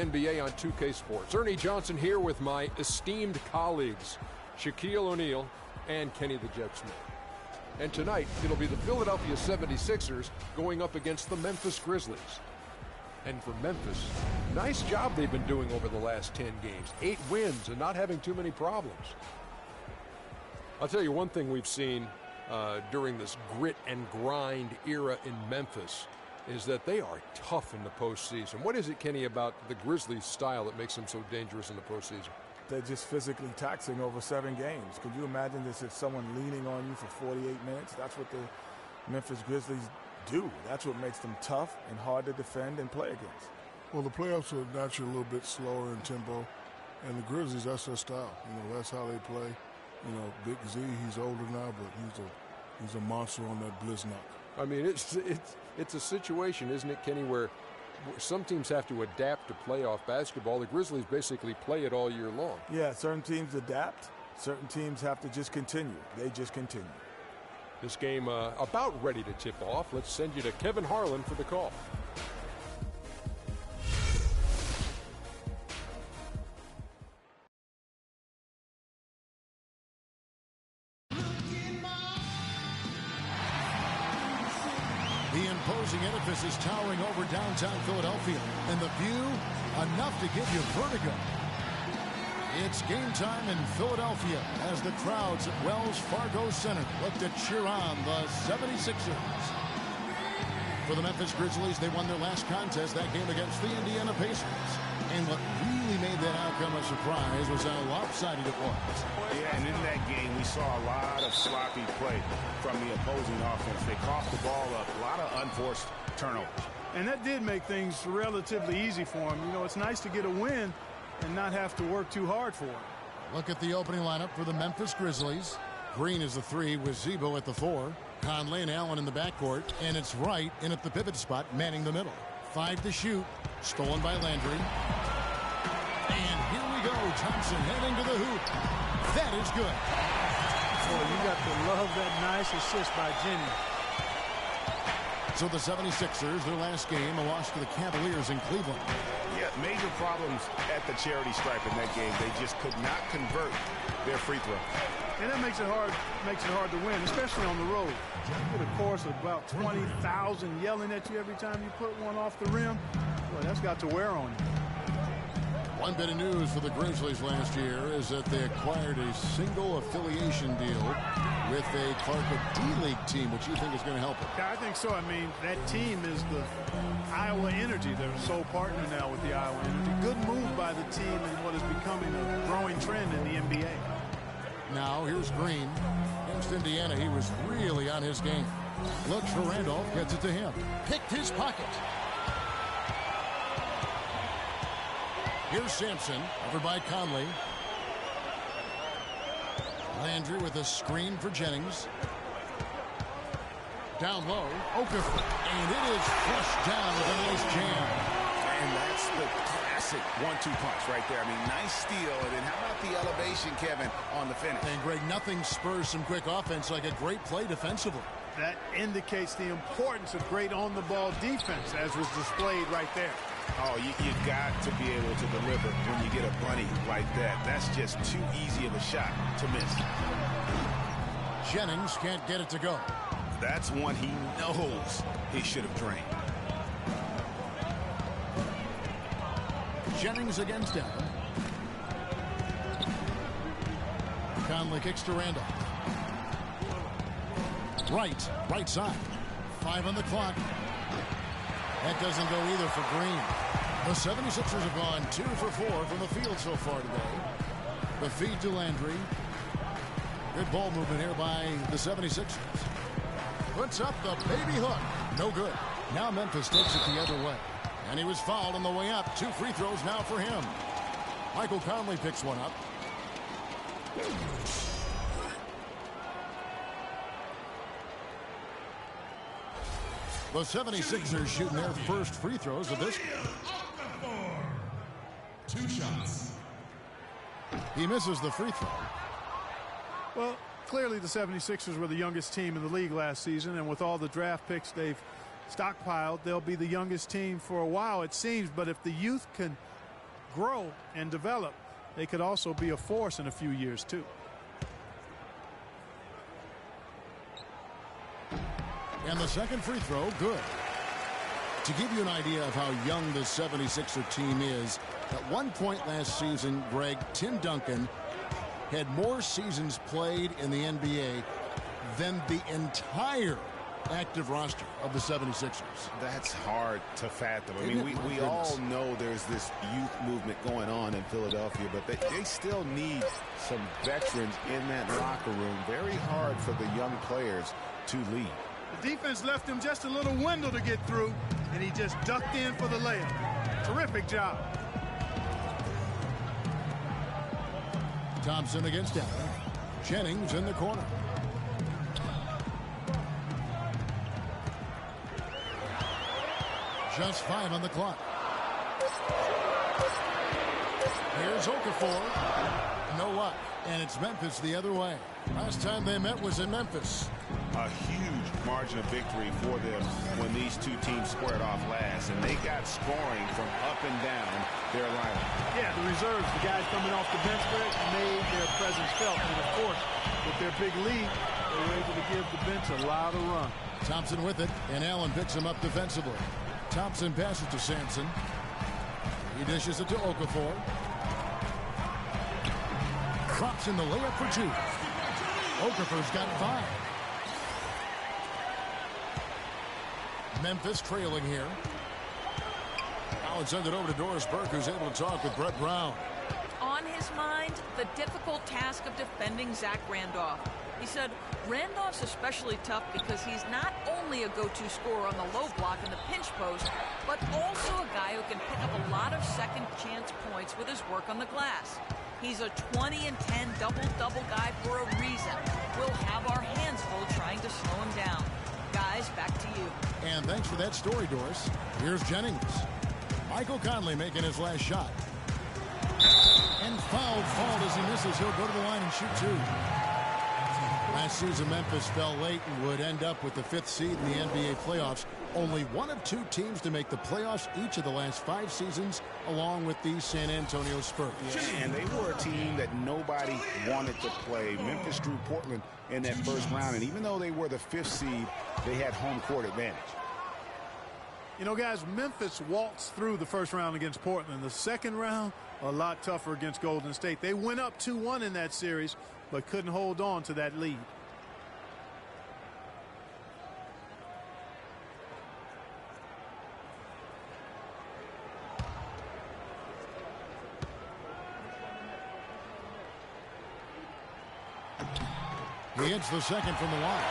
NBA on 2K Sports. Ernie Johnson here with my esteemed colleagues, Shaquille O'Neal and Kenny the Jet Smith. And tonight, it'll be the Philadelphia 76ers going up against the Memphis Grizzlies. And for Memphis, nice job they've been doing over the last 10 games. 8 wins and not having too many problems. I'll tell you one thing we've seen during this grit and grind era in Memphis is that they are tough in the postseason. What is it, Kenny, about the Grizzlies' style that makes them so dangerous in the postseason? They're just physically taxing over 7 games. Could you imagine this if someone leaning on you for 48 minutes? That's what the Memphis Grizzlies do. That's what makes them tough and hard to defend and play against. Well, the playoffs are naturally a little bit slower in tempo, and the Grizzlies, that's their style. That's how they play. Big Z, he's older now, but he's a monster on that blitz knock. I mean, it's a situation, isn't it, Kenny, where some teams have to adapt to playoff basketball. The Grizzlies basically play it all year long. Yeah, certain teams adapt. Certain teams have to just continue. They just continue. This game about ready to tip off. Let's send you to Kevin Harlan for the call. The imposing edifice is towering over downtown Philadelphia, and the view, enough to give you vertigo. It's game time in Philadelphia as the crowds at Wells Fargo Center look to cheer on the 76ers. For the Memphis Grizzlies, they won their last contest, that game against the Indiana Pacers. And what really made that outcome a surprise was how lopsided it was. Yeah, and in that game, we saw a lot of sloppy play from the opposing offense. They coughed the ball up, a lot of unforced turnovers. And that did make things relatively easy for them. It's nice to get a win and not have to work too hard for it. Look at the opening lineup for the Memphis Grizzlies. Green is the 3 with Zebo at the 4. Conley and Allen in the backcourt. And it's Wright in at the pivot spot, manning the middle. 5 to shoot. Stolen by Landry. And here we go. Thompson heading to the hoop. That is good. Boy, you got to love that nice assist by Jennings. So the 76ers, their last game, a loss to the Cavaliers in Cleveland. Yeah, major problems at the charity stripe in that game. They just could not convert their free throw. And that makes it hard to win, especially on the road. You get a chorus of about 20,000 yelling at you every time you put one off the rim. Boy, that's got to wear on you. One bit of news for the Grizzlies last year is that they acquired a single affiliation deal with a Clark D-League team, which you think is going to help them. Yeah, I think so. I mean, that team is the Iowa Energy. They're sole partner now with the Iowa Energy. Good move by the team in what is becoming a growing trend in the NBA. Now, here's Green. Against Indiana, he was really on his game. Looks for Randolph, gets it to him. Picked his pocket. Here's Sampson, over by Conley. Landry with a screen for Jennings. Down low, Okafor. And it is flushed down with a nice jam. And that's the classic 1-2 punch right there. I mean, nice steal. And then how about the elevation, Kevin, on the finish? And, Greg, nothing spurs some quick offense like a great play defensively. That indicates the importance of great on-the-ball defense, as was displayed right there. Oh, you got to be able to deliver when you get a bunny like that. That's just too easy of a shot to miss. Jennings can't get it to go. That's one he knows he should have drained. Jennings against Allen. Conley kicks to Randolph. Right side. 5 on the clock. That doesn't go either for Green. The 76ers have gone 2 for 4 from the field so far today. The feed to Landry. Good ball movement here by the 76ers. Puts up the baby hook. No good. Now Memphis takes it the other way. And he was fouled on the way up. 2 free throws now for him. Michael Conley picks one up. The 76ers shooting their first free throws of this game. 2 shots. He misses the free throw. Well, clearly the 76ers were the youngest team in the league last season, and with all the draft picks they've stockpiled, they'll be the youngest team for a while, it seems. But if the youth can grow and develop, they could also be a force in a few years too. And the second free throw, good. To give you an idea of how young the 76er team is, at one point last season, Greg, Tim Duncan had more seasons played in the NBA than the entire active roster of the 76ers. That's hard to fathom. I mean, we all know there's this youth movement going on in Philadelphia, but they still need some veterans in that locker room. Very hard for the young players to lead. The defense left him just a little window to get through, and he just ducked in for the layup. Terrific job. Thompson against Allen. Jennings in the corner. Just 5 on the clock. Here's Okafor. No luck. And it's Memphis the other way. Last time they met was in Memphis. A huge margin of victory for them when these two teams squared off last, and they got scoring from up and down their lineup. Yeah, the reserves, the guys coming off the bench, Greg, made their presence felt. And of course, with their big lead, they were able to give the bench a lot of run. Thompson with it, and Allen picks him up defensively. Thompson passes to Sampson. He dishes it to Okafor. Drops in the layup for 2. Okafor's got 5. Memphis trailing here. Now it's send it over to Doris Burke, who's able to talk with Brett Brown. On his mind, the difficult task of defending Zach Randolph. He said Randolph's especially tough because he's not only a go-to scorer on the low block and the pinch post, but also a guy who can pick up a lot of second chance points with his work on the glass. He's a 20 and 10 double-double guy for a reason. We'll have our hands full trying to slow him down. Guys, back to you. And thanks for that story, Doris. Here's Jennings. Michael Conley making his last shot. And fouled as he misses. He'll go to the line and shoot 2. Last season, Memphis fell late and would end up with the 5th seed in the NBA playoffs. Only one of 2 teams to make the playoffs each of the last 5 seasons, along with the San Antonio Spurs. Yeah, and they were a team that nobody wanted to play. Memphis drew Portland in that first round, and even though they were the 5th seed, they had home court advantage. You know, guys, Memphis waltzed through the first round against Portland. The second round, a lot tougher against Golden State. They went up 2-1 in that series, but couldn't hold on to that lead. He hits the second from the line.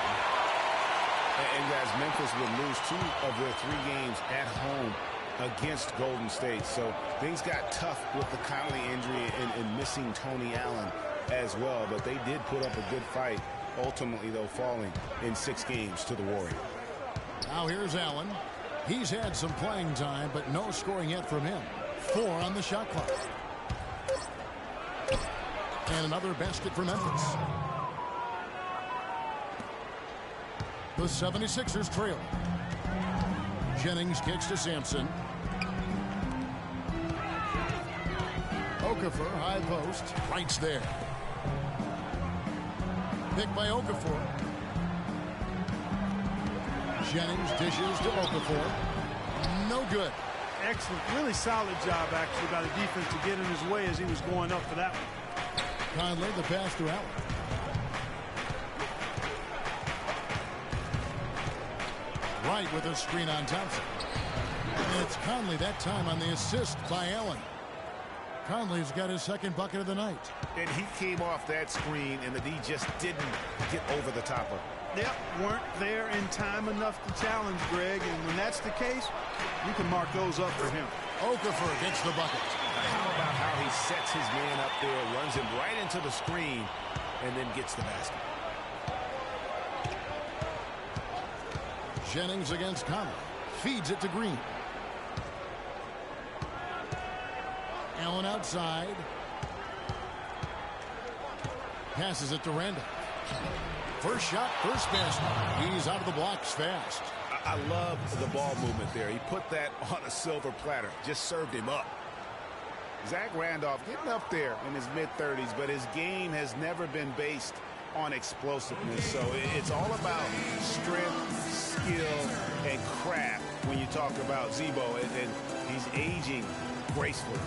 And guys, Memphis would lose 2 of their 3 games at home against Golden State. So things got tough with the Conley injury and missing Tony Allen as well. But they did put up a good fight, ultimately, though, falling in 6 games to the Warriors. Now here's Allen. He's had some playing time, but no scoring yet from him. 4 on the shot clock. And another basket for Memphis. The 76ers trail. Jennings kicks to Sampson. Okafor, high post. Right's there. Picked by Okafor. Jennings dishes to Okafor. No good. Excellent. Really solid job, actually, by the defense to get in his way as he was going up for that one. Conley, the pass to Allen. Right with a screen on Thompson. And it's Conley that time on the assist by Allen. Conley's got his second bucket of the night. And he came off that screen, and the D just didn't get over the top of it. Yep, weren't there in time enough to challenge Greg, and when that's the case, you can mark those up for him. Okafor gets the bucket. How about how he sets his man up there, runs him right into the screen, and then gets the basket. Jennings against Conley. Feeds it to Green. Allen outside. Passes it to Randolph. First shot, first basket. He's out of the blocks fast. I love the ball movement there. He put that on a silver platter. Just served him up. Zach Randolph getting up there in his mid-30s, but his game has never been based on explosiveness. So it's all about strength, skill, and craft when you talk about Zebo, and he's aging gracefully.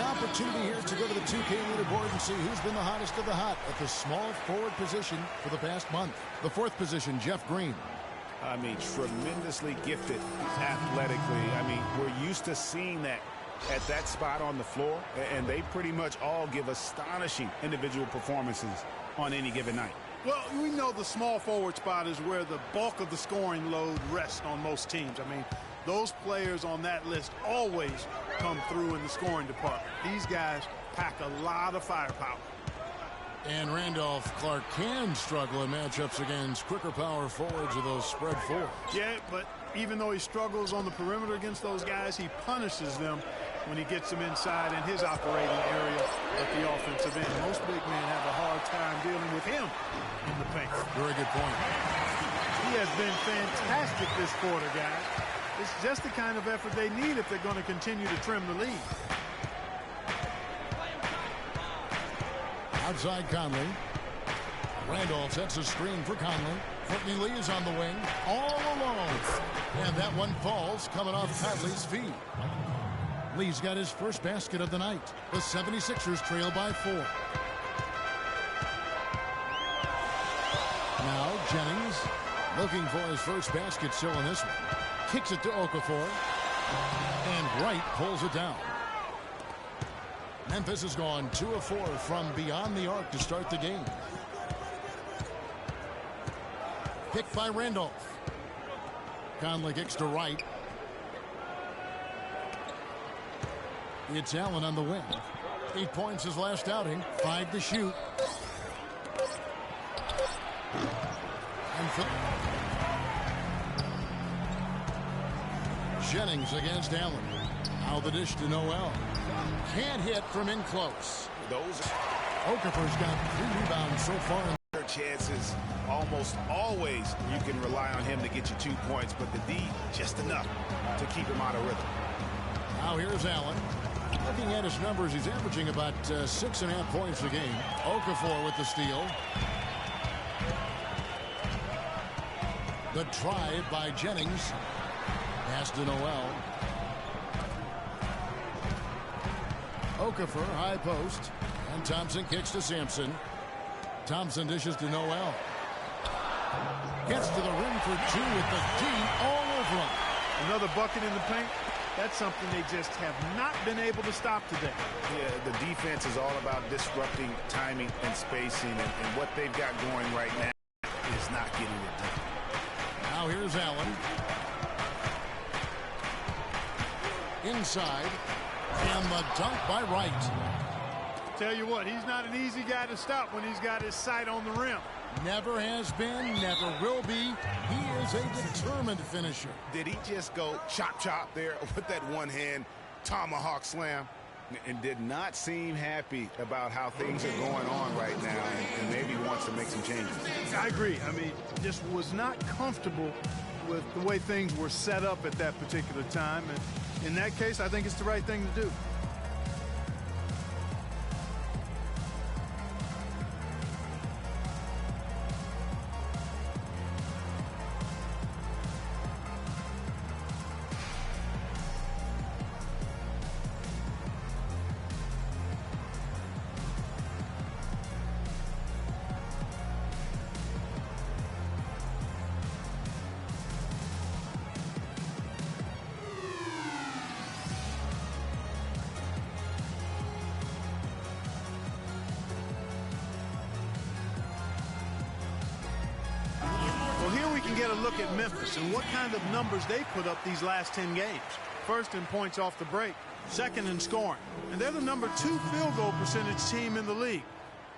Opportunity here to go to the 2K leaderboard and see who's been the hottest of the hot at the small forward position for the past month. The 4th position, Jeff Green. I mean, tremendously gifted athletically. I mean, we're used to seeing that at that spot on the floor, and they pretty much all give astonishing individual performances on any given night. Well, we know the small forward spot is where the bulk of the scoring load rests on most teams. I mean, those players on that list always come through in the scoring department. These guys pack a lot of firepower. And Randolph Clark can struggle in matchups against quicker power forwards of those spread fours. Yeah, but even though he struggles on the perimeter against those guys, he punishes them when he gets them inside in his operating area at the offensive end. Most big men have a hard time dealing with him in the paint. Very good point. He has been fantastic this quarter, guys. It's just the kind of effort they need if they're going to continue to trim the lead. Outside Conley. Randolph sets a screen for Conley. Courtney Lee is on the wing, all alone. And that one falls coming off Conley's feet. Lee's got his first basket of the night. The 76ers trail by 4. Now Jennings looking for his first basket still in this one. Kicks it to Okafor. And Wright pulls it down. Memphis has gone 2 of 4 from beyond the arc to start the game. Picked by Randolph. Conley kicks to Wright. It's Allen on the wing. 8 points his last outing. 5 to shoot. And Jennings against Allen. Now the dish to Noel. Can't hit from in close. Okafor's got 3 rebounds so far. Chances almost always you can rely on him to get you 2 points, but the D just enough to keep him out of rhythm. Now here's Allen. Looking at his numbers, he's averaging about 6.5 points a game. Okafor with the steal. The drive by Jennings. Pass to Noel. Okafor, high post. And Thompson kicks to Sampson. Thompson dishes to Noel. Gets to the rim for 2 with the D all over him. Another bucket in the paint. That's something they just have not been able to stop today. Yeah, the defense is all about disrupting timing and spacing, and what they've got going right now is not getting it done. Now here's Allen. Inside. And the dunk by Wright. Tell you what, he's not an easy guy to stop when he's got his sight on the rim. Never has been, never will be. He is a determined finisher. Did he just go chop chop there with that one hand tomahawk slam? And did not seem happy about how things are going on right now, and maybe wants to make some changes. I agree. I mean, just was not comfortable with the way things were set up at that particular time. And in that case, I think it's the right thing to do. can get a look at Memphis and what kind of numbers they put up these last 10 games. First in points off the break, second in scoring. And they're the number 2 field goal percentage team in the league.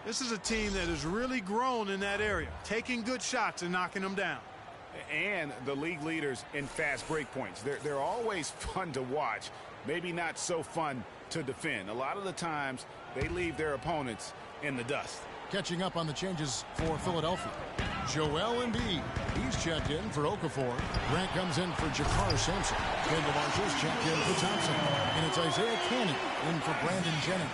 This is a team that has really grown in that area, taking good shots and knocking them down. And the league leaders in fast break points. They're always fun to watch, maybe not so fun to defend. A lot of the times they leave their opponents in the dust. Catching up on the changes for Philadelphia. Joel Embiid, he's checked in for Okafor. Grant comes in for Jafar Sampson. Kendall Marshall's checked in for Thompson. And it's Isaiah Canning in for Brandon Jennings.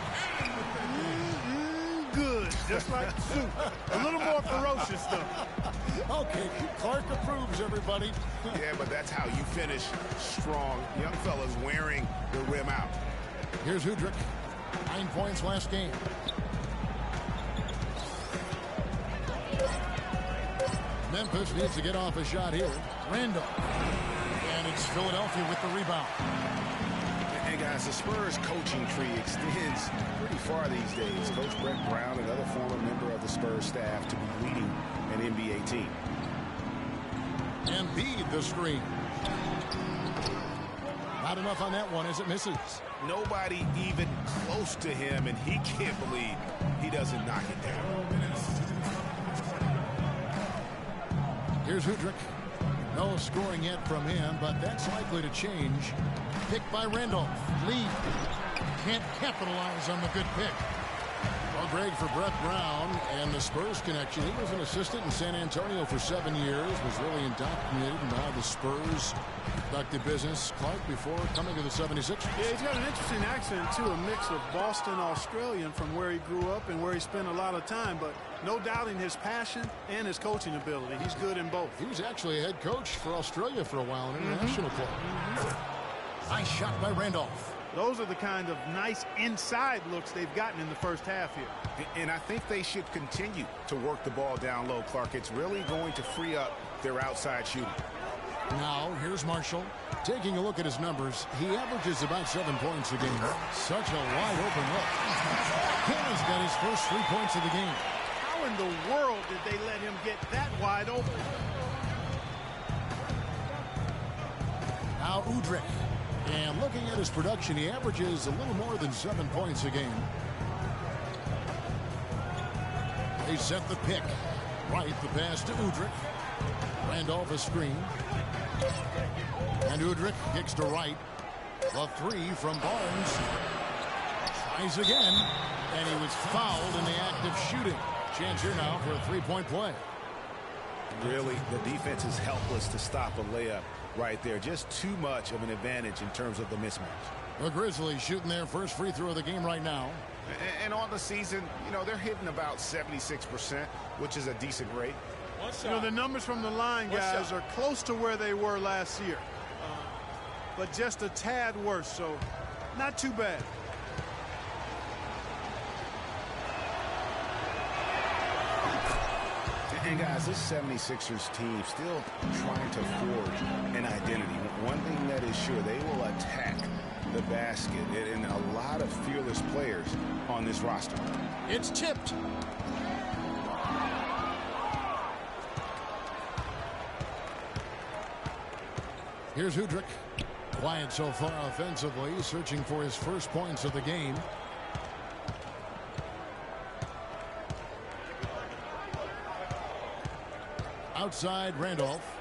Good, just like soup. A little more ferocious stuff. Okay, Clark approves, everybody. Yeah, but that's how you finish strong. Young fellas wearing the rim out. Here's Udrich. 9 points last game. Memphis needs to get off a shot here. Randall. And it's Philadelphia with the rebound. And guys, the Spurs coaching tree extends pretty far these days. Coach Brett Brown, another former member of the Spurs staff, to be leading an NBA team. Embiid the screen. Not enough on that one as it misses. Nobody even close to him, and he can't believe he doesn't knock it down. Here's Udrich. No scoring yet from him, but that's likely to change. Picked by Randolph. Lead. Can't capitalize on the good pick. Well, Greg, for Brett Brown and the Spurs connection, he was an assistant in San Antonio for 7 years, was really indoctrinated into how the Spurs conducted business, Clark, before coming to the 76ers. Yeah, he's got an interesting accent, too, a mix of Boston Australian from where he grew up and where he spent a lot of time, but no doubting his passion and his coaching ability. He's good in both. He was actually a head coach for Australia for a while, an international club. Nice shot by Randolph. Those are the kind of nice inside looks they've gotten in the first half here. And I think they should continue to work the ball down low, Clark. It's really going to free up their outside shooting. Now, here's Marshall. Taking a look at his numbers, he averages about 7 points a game. Such a wide open look. Hannah's got his first 3 points of the game. How in the world did they let him get that wide open? Now Udrich. And looking at his production, he averages a little more than 7 points a game. They set the pick. Right, the pass to Udrich. Randolph a screen. And Udrich kicks to right. The 3 from Barnes. Tries again. And he was fouled in the act of shooting. Chance here now for a 3-point play. Really, the defense is helpless to stop a layup right there. Just too much of an advantage in terms of the mismatch. The Grizzlies shooting their first free throw of the game right now. And on the season, you know, they're hitting about 76%, which is a decent rate. You know, the numbers from the line, guys, are close to where they were last year. But just a tad worse, so not too bad. And guys, this 76ers team still trying to forge an identity. One thing that is sure, they will attack the basket, and a lot of fearless players on this roster. It's tipped. Here's Udrich. Quiet so far offensively, searching for his first points of the game. Outside Randolph.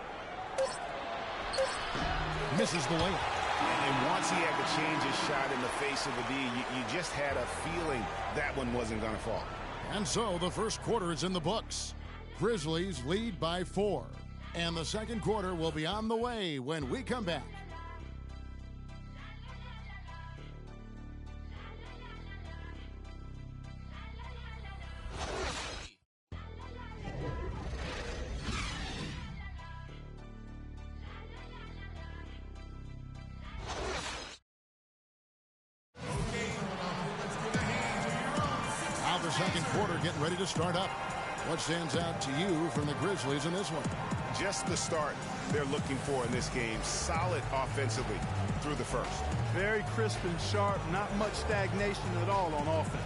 Misses the layup. And once he had to change his shot in the face of the D, you just had a feeling that one wasn't going to fall. And so the first quarter is in the books. Grizzlies lead by 4. And the second quarter will be on the way when we come back. Second quarter getting ready to start up. What stands out to you from the Grizzlies in this one? Just the start they're looking for in this game. Solid offensively through the first. Very crisp and sharp. Not much stagnation at all on offense.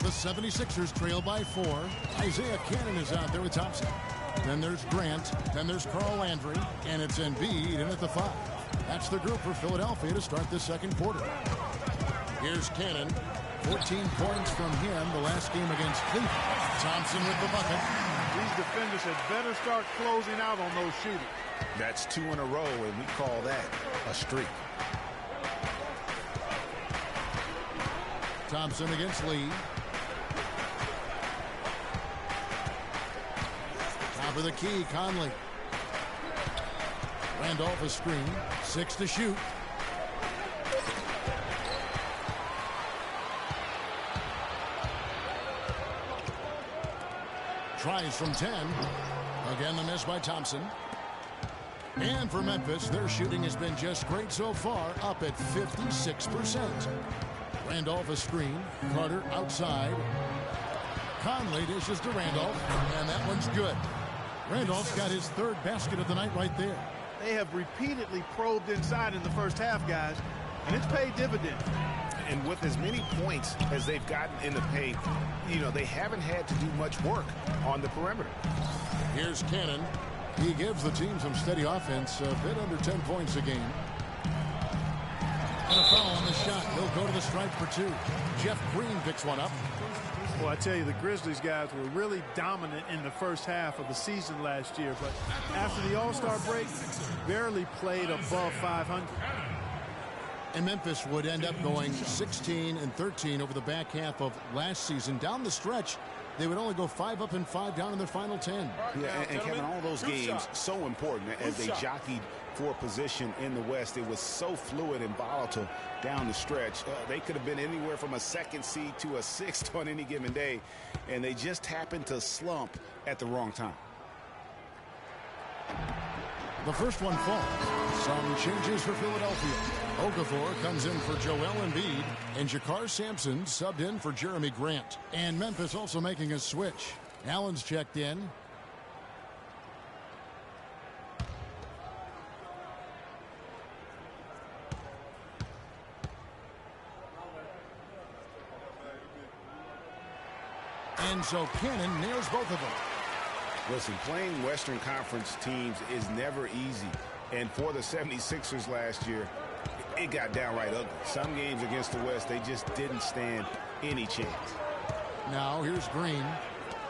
The 76ers trail by 4. Isaiah Cannon is out there with Thompson. Then there's Grant. Then there's Carl Landry. And it's Embiid in at the 5. That's the group for Philadelphia to start the second quarter. Here's Cannon. 14 points from him the last game against Cleveland. Thompson with the bucket. These defenders had better start closing out on those shooters. That's 2 in a row, and we call that a streak. Thompson against Lee. Top of the key, Conley. Randolph a screen. 6 to shoot. Tries from 10. Again, the miss by Thompson. And for Memphis, their shooting has been just great so far, up at 56%. Randolph a screen. Carter outside. Conley dishes to Randolph, and that one's good. Randolph's got his 3rd basket of the night right there. They have repeatedly probed inside in the first half, guys, and it's paid dividends. And with as many points as they've gotten in the paint, they haven't had to do much work on the perimeter. Here's Cannon. He gives the team some steady offense, a bit under 10 points a game. And a foul on the shot. He'll go to the stripe for 2. Jeff Green picks one up. Well, I tell you, the Grizzlies guys were really dominant in the first half of the season last year, but after the All-Star break, barely played above 500. And Memphis would end up going 16-13 over the back half of last season. Down the stretch, they would only go 5 up and 5 down in their final 10. Yeah, and Kevin, all those games so important as they jockeyed for position in the West. It was so fluid and volatile down the stretch. They could have been anywhere from a 2nd seed to a 6th on any given day, and they just happened to slump at the wrong time. The first one falls. Some changes for Philadelphia. Okafor comes in for Joel Embiid, and Jakar Sampson subbed in for Jeremy Grant. And Memphis also making a switch. Allen's checked in. And so Cannon nails both of them. Listen, playing Western Conference teams is never easy. And for the 76ers last year, it got downright ugly. Some games against the West, they just didn't stand any chance. Now here's Green.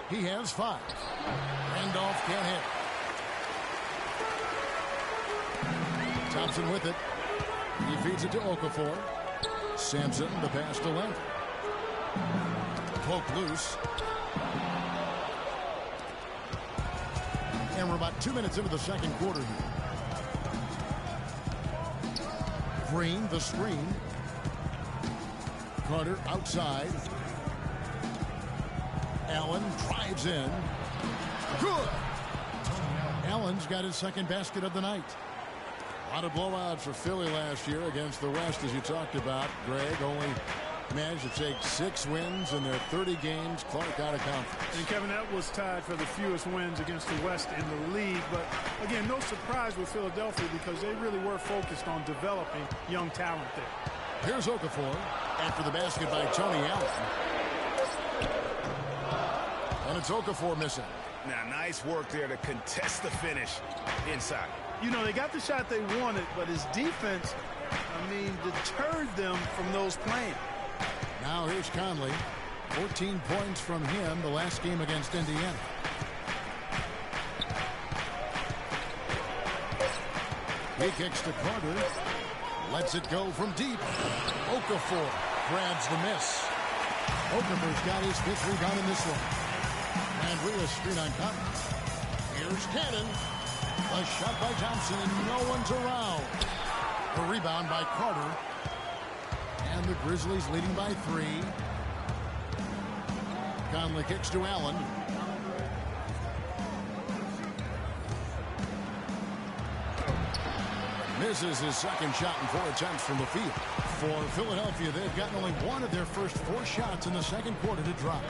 He has 5. Randolph can't hit. Thompson with it. He feeds it to Okafor. Sampson, the pass to Leonard. Poke loose. And we're about 2 minutes into the second quarter here. Green, the screen. Carter outside. Allen drives in. Good! Allen's got his 2nd basket of the night. A lot of blowouts for Philly last year against the West, as you talked about. Greg only managed to take 6 wins in their 30 games. Clark out of conference. And Kevin, that was tied for the fewest wins against the West in the league. But again, no surprise with Philadelphia because they really were focused on developing young talent there. Here's Okafor after the basket by Tony Allen. And it's Okafor missing. Now, nice work there to contest the finish inside. They got the shot they wanted, but his defense, deterred them from those playing. Now here's Conley. 14 points from him the last game against Indiana. He kicks to Carter. Lets it go from deep. Okafor grabs the miss. Okafor's got his 5th rebound in this one. And Rios screen on Cotton. Here's Cannon. A shot by Thompson, and no one's around. A rebound by Carter. And the Grizzlies leading by 3. Conley kicks to Allen. Misses his 2nd shot in 4 attempts from the field. For Philadelphia, they've gotten only 1 of their first 4 shots in the second quarter to drop.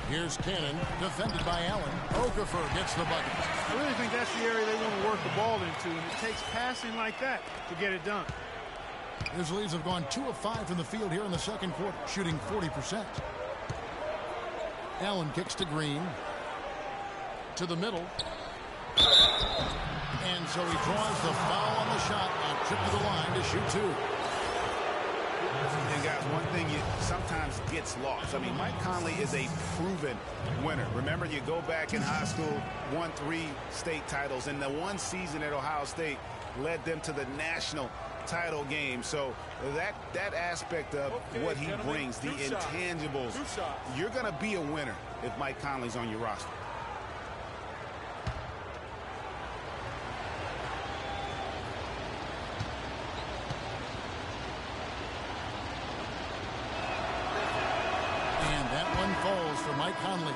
Here's Cannon, defended by Allen. Okafor gets the bucket. I really think that's the area they want to work the ball into, and it takes passing like that to get it done. Grizzlies have gone 2 of 5 from the field here in the second quarter, shooting 40%. Allen kicks to Green. To the middle. And so he draws the foul on the shot on trip to the line to shoot 2. And guys, one thing sometimes gets lost. I mean, Mike Conley is a proven winner. Remember, you go back in high school, won 3 state titles, and the one season at Ohio State led them to the national title game. So that aspect of what he brings, the intangibles, you're going to be a winner if Mike Conley's on your roster. And that one falls for Mike Conley.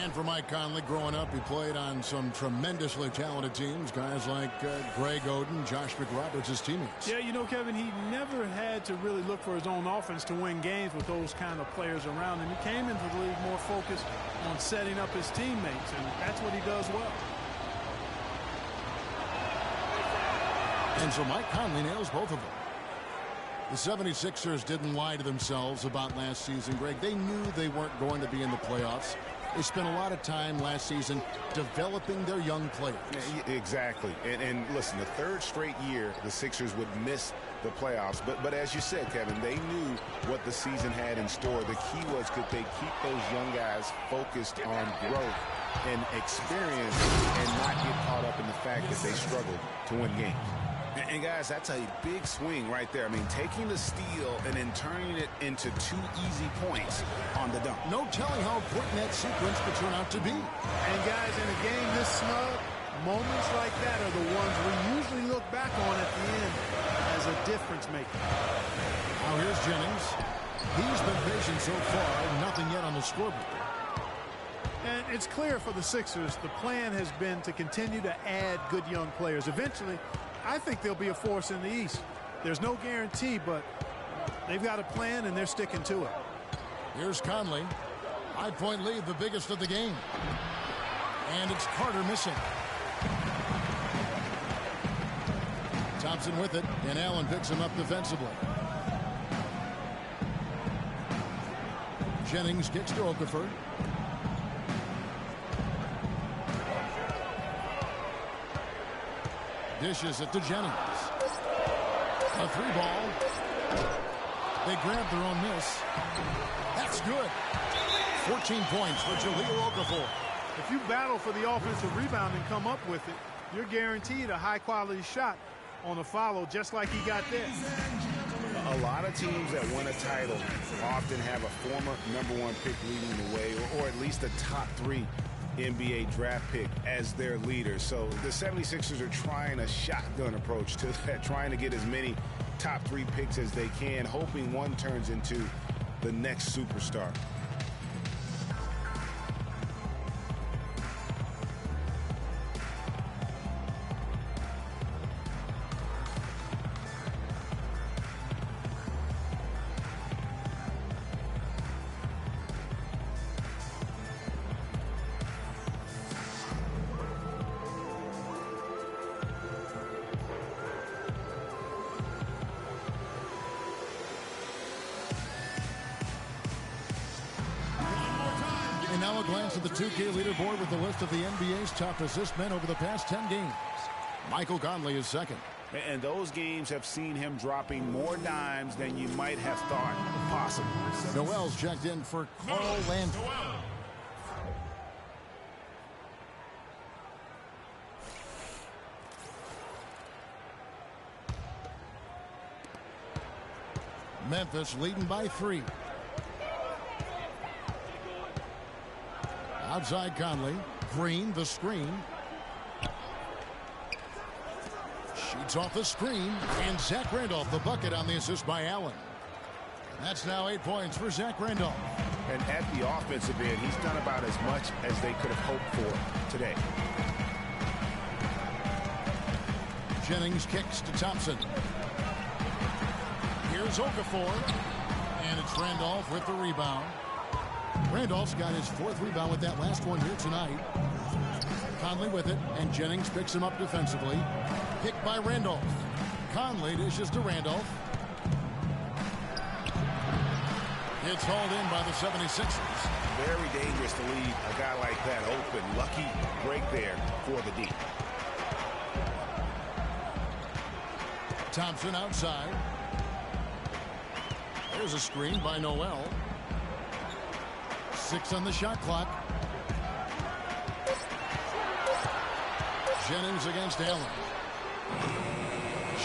And for Mike Conley, growing up, he played on some tremendously talented teams. Guys like Greg Oden, Josh McRoberts, his teammates. Yeah, you know, Kevin, he never had to really look for his own offense to win games with those kind of players around him. He came into the league more focused on setting up his teammates, and that's what he does well. And so Mike Conley nails both of them. The 76ers didn't lie to themselves about last season, Greg. They knew they weren't going to be in the playoffs. They spent a lot of time last season developing their young players. Exactly. And listen, the 3rd straight year the Sixers would miss the playoffs. But as you said, Kevin, they knew what the season had in store. The key was, could they keep those young guys focused on growth and experience and not get caught up in the fact that they struggled to win games. And guys, that's a big swing right there. I mean, taking the steal and then turning it into 2 easy points on the dunk. No telling how important that sequence could turn out to be. And guys, in a game this snug, moments like that are the ones we usually look back on at the end as a difference maker. Now here's Jennings. He's been patient so far, nothing yet on the scoreboard. And it's clear for the Sixers, the plan has been to continue to add good young players. Eventually, I think they'll be a force in the East. There's no guarantee, but they've got a plan, and they're sticking to it. Here's Conley. 5-point lead, the biggest of the game. And it's Carter missing. Thompson with it, and Allen picks him up defensively. Jennings kicks to Okafor. Dishes it to Jennings. A 3-ball. They grab their own miss. That's good. 14 points for Jahlil Okafor. If you battle for the offensive rebound and come up with it, you're guaranteed a high-quality shot on a follow, just like he got there. A lot of teams that win a title often have a former #1 pick leading the way, or at least a top 3 NBA draft pick as their leader. So the 76ers are trying a shotgun approach to that, trying to get as many top 3 picks as they can, hoping one turns into the next superstar. Now a glance at the 2K leaderboard with the list of the NBA's top assist men over the past 10 games. Michael Conley is second. And those games have seen him dropping more dimes than you might have thought possible. Noel's checked in for Carl Landry. Memphis leading by 3. Outside Conley. Green, the screen. Shoots off the screen. And Zach Randolph, the bucket on the assist by Allen. That's now 8 points for Zach Randolph. And at the offensive end, he's done about as much as they could have hoped for today. Jennings kicks to Thompson. Here's Okafor. And it's Randolph with the rebound. Randolph's got his 4th rebound with that last one here tonight. Conley with it, and Jennings picks him up defensively. Picked by Randolph. Conley dishes to Randolph. It's hauled in by the 76ers. Very dangerous to leave a guy like that open. Lucky break there for the D. Thompson outside. There's a screen by Noel. 6 on the shot clock. Jennings against Allen.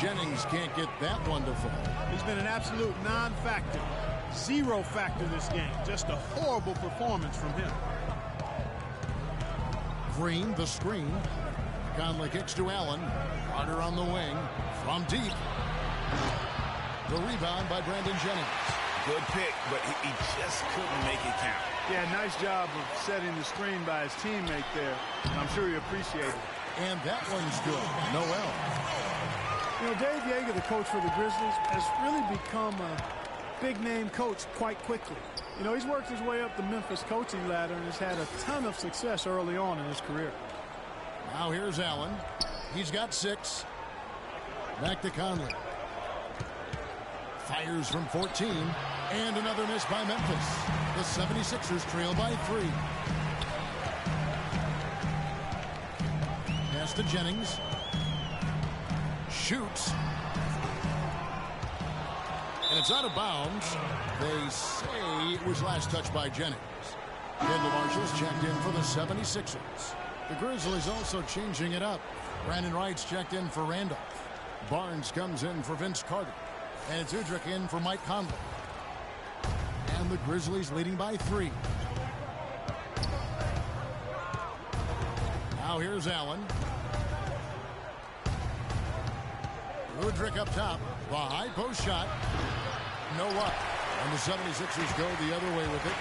Jennings can't get that one to fall. He's been an absolute non-factor. Zero factor this game. Just a horrible performance from him. Green, the screen. Conley kicks to Allen. Carter on the wing. From deep. The rebound by Brandon Jennings. Good pick, but he just couldn't make it count. Yeah, nice job of setting the screen by his teammate there. I'm sure he appreciated it. And that one's good. Noel. You know, Dave Yeager, the coach for the Grizzlies, has really become a big-name coach quite quickly. You know, he's worked his way up the Memphis coaching ladder and has had a ton of success early on in his career. Now here's Allen. He's got 6. Back to Conley. Fires from 14. And another miss by Memphis. The 76ers trail by 3. Pass to Jennings. Shoots. And it's out of bounds. They say it was last touched by Jennings. Kendall Marshall's checked in for the 76ers. The Grizzlies also changing it up. Brandon Wright's checked in for Randolph. Barnes comes in for Vince Carter. And it's Udrich in for Mike Conley. And the Grizzlies leading by 3. Now here's Allen. Udrich up top. The high post shot. No luck. And the 76ers go the other way with it.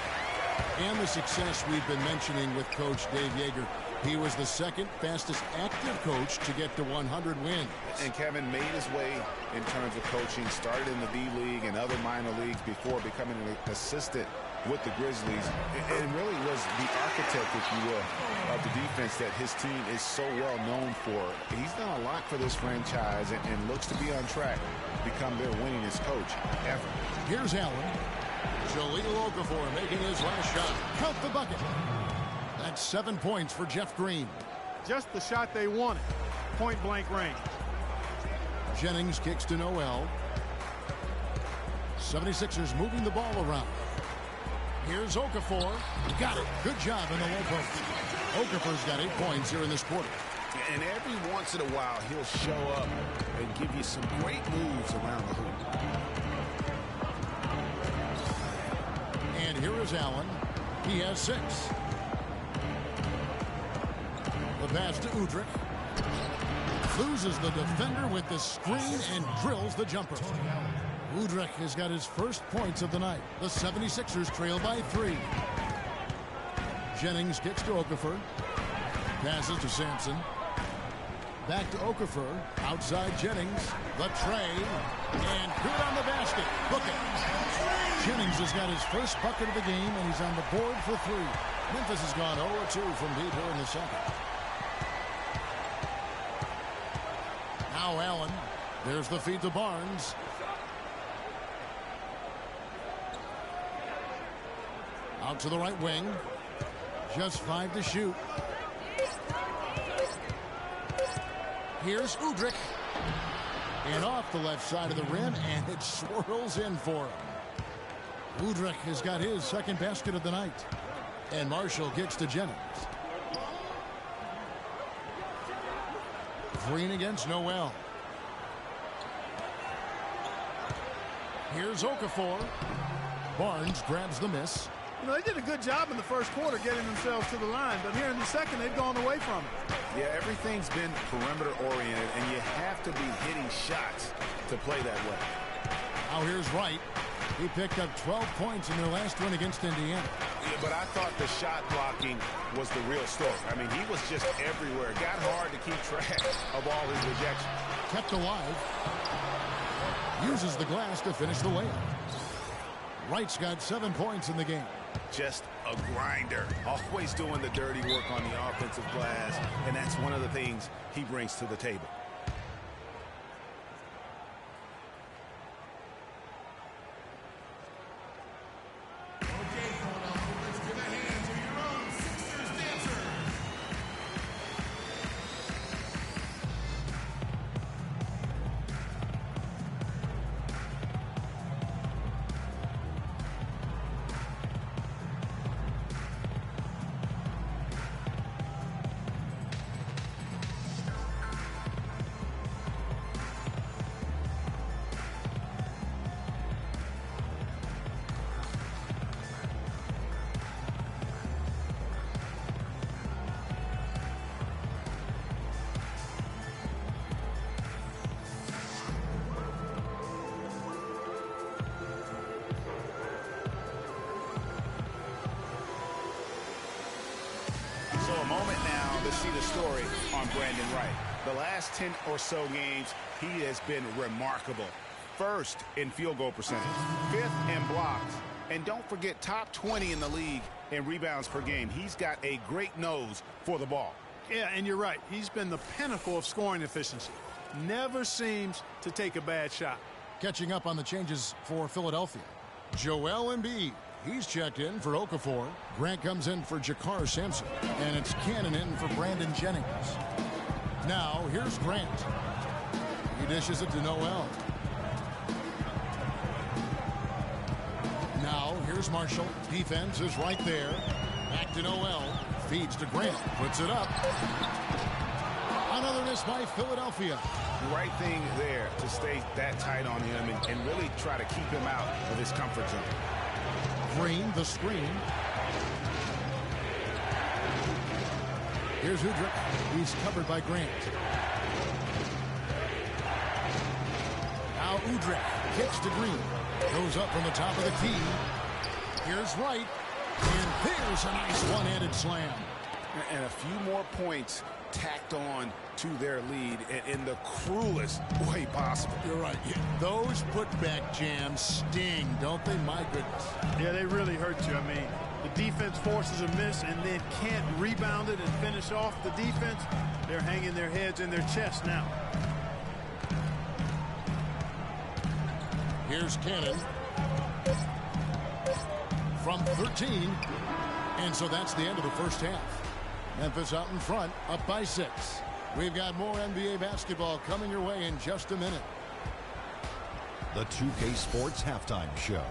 And the success we've been mentioning with Coach Dave Yeager. He was the second fastest active coach to get to 100 wins. And Kevin made his way in terms of coaching. Started in the D-League and other minor leagues before becoming an assistant with the Grizzlies. And really was the architect, if you will, of the defense that his team is so well known for. He's done a lot for this franchise and looks to be on track to become their winningest coach ever. Here's Allen. Jahlil Okafor making his last shot. Count the bucket. That's 7 points for Jeff Green. Just the shot they wanted. Point blank range. Jennings kicks to Noel. 76ers moving the ball around. Here's Okafor. Got it. Good job in the low post. Okafor's got 8 points here in this quarter. And every once in a while, he'll show up and give you some great moves around the hoop. And here is Allen. He has 6. The pass to Udrich. Loses the defender with the screen and drills the jumper. Udrich has got his first points of the night. The 76ers trail by 3. Jennings kicks to Okafor. Passes to Sampson. Back to Okafor. Outside Jennings. The tray. And good on the basket. Book it. Jennings has got his first bucket of the game, and he's on the board for 3. Memphis has gone 0-2 from deep here in the second. Now Allen. There's the feed to Barnes. Out to the right wing. Just 5 to shoot. Here's Udrich. And off the left side of the rim, and it swirls in for him. Udrich has got his second basket of the night. And Marshall kicks to Jennings. Green against Noel. Here's Okafor. Barnes grabs the miss. You know, they did a good job in the first quarter getting themselves to the line, but here in the second, they've gone away from it. Yeah, everything's been perimeter oriented, and you have to be hitting shots to play that way. Now here's Wright. He picked up 12 points in their last win against Indiana. Yeah, but I thought the shot blocking was the real story. I mean, he was just everywhere. It got hard to keep track of all his rejections. Kept alive. Uses the glass to finish the layup. Wright's got 7 points in the game. Just a grinder. Always doing the dirty work on the offensive glass, and that's one of the things he brings to the table. see the story on Brandon Wright. The last 10 or so games, he has been remarkable. First in field goal percentage, 5th in blocks, and don't forget top 20 in the league in rebounds per game. He's got a great nose for the ball. Yeah, and you're right. He's been the pinnacle of scoring efficiency. Never seems to take a bad shot. Catching up on the changes for Philadelphia. Joel Embiid. He's checked in for Okafor. Grant comes in for Jakar Sampson. And it's Cannon in for Brandon Jennings. Now, here's Grant. He dishes it to Noel. Now, here's Marshall. Defense is right there. Back to Noel. Feeds to Grant. Puts it up. Another miss by Philadelphia. Right thing there to stay that tight on him and really try to keep him out of his comfort zone. Green, the screen. Here's Udrih. He's covered by Grant. Now Udrih kicks to Green. Goes up from the top of the key. Here's Wright. And here's a nice one-handed slam. And a few more points tacked on to their lead in the cruelest way possible. You're right. Those putback jams sting, don't they? My goodness. Yeah, they really hurt you. I mean, the defense forces a miss and then can't rebound it and finish off the defense. They're hanging their heads in their chest now. Here's Cannon. From 13. And so that's the end of the first half. Memphis out in front, up by 6. We've got more NBA basketball coming your way in just a minute. The 2K Sports Halftime Show.